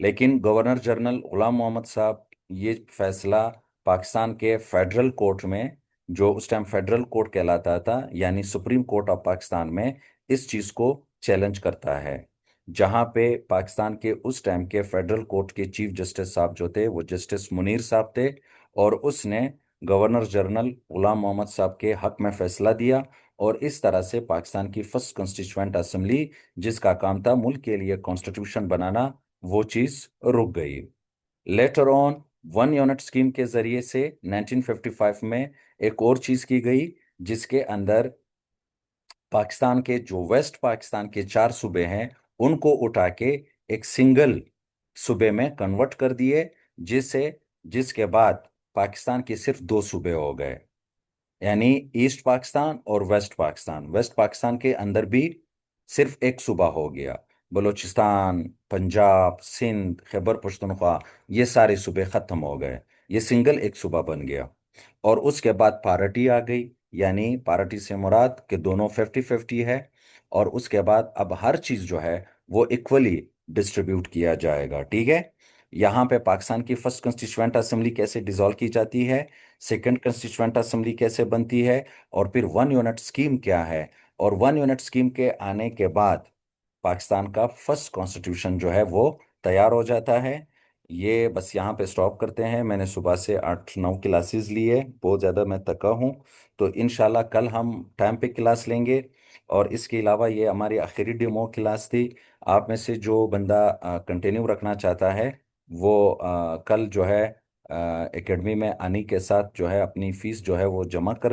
लेकिन गवर्नर जनरल गुलाम मोहम्मद साहब ये फैसला पाकिस्तान के फेडरल कोर्ट में, जो उस टाइम फेडरल कोर्ट कहलाता था, यानी सुप्रीम कोर्ट ऑफ पाकिस्तान में, इस चीज़ को चैलेंज करता है। जहां पे पाकिस्तान के उस टाइम के फेडरल कोर्ट के चीफ जस्टिस साहब जो थे वो जस्टिस मुनीर साहब थे। और उसने गवर्नर जनरल गुलाम मोहम्मद साहब के हक में फैसला दिया। और इस तरह से पाकिस्तान की फर्स्ट कॉन्स्टिट्यूएंट असेंबली, जिसका काम था मुल्क के लिए कॉन्स्टिट्यूशन बनाना, वो चीज रुक गई। Later on one unit scheme के जरिए से 1955 में एक और चीज की गई, जिसके अंदर पाकिस्तान के जो वेस्ट पाकिस्तान के चार सूबे हैं उनको उठा के एक सिंगल सूबे में कन्वर्ट कर दिए, जिससे जिसके बाद पाकिस्तान के सिर्फ दो सूबे हो गए, यानी ईस्ट पाकिस्तान और वेस्ट पाकिस्तान। वेस्ट पाकिस्तान के अंदर भी सिर्फ एक सूबा हो गया। बलूचिस्तान, पंजाब, सिंध, खैबर पख्तूनख्वा, ये सारे सूबे खत्म हो गए, ये सिंगल एक सूबा बन गया। और उसके बाद पार्टी आ गई, यानी पार्टी से मुराद के दोनों 50-50 है। और उसके बाद अब हर चीज़ जो है वो इक्वली डिस्ट्रीब्यूट किया जाएगा, ठीक है। यहाँ पे पाकिस्तान की फर्स्ट कंस्टिट्यूएंट असेंबली कैसे डिसॉल्व की जाती है, सेकंड कंस्टिट्यूएंट असेंबली कैसे बनती है, और फिर वन यूनिट स्कीम क्या है। और वन यूनिट स्कीम के आने के बाद पाकिस्तान का फर्स्ट कॉन्स्टिट्यूशन जो है वो तैयार हो जाता है। ये बस यहाँ पे स्टॉप करते हैं। मैंने सुबह से 8-9 क्लासेस ली है, बहुत ज़्यादा मैं थका हूँ। तो इंशाल्लाह कल हम टाइम पे क्लास लेंगे। और इसके अलावा ये हमारी आखिरी डेमो क्लास थी। आप में से जो बंदा कंटिन्यू रखना चाहता है वो कल जो है एकेडमी में आने के साथ जो है अपनी फीस जो है वो जमा कर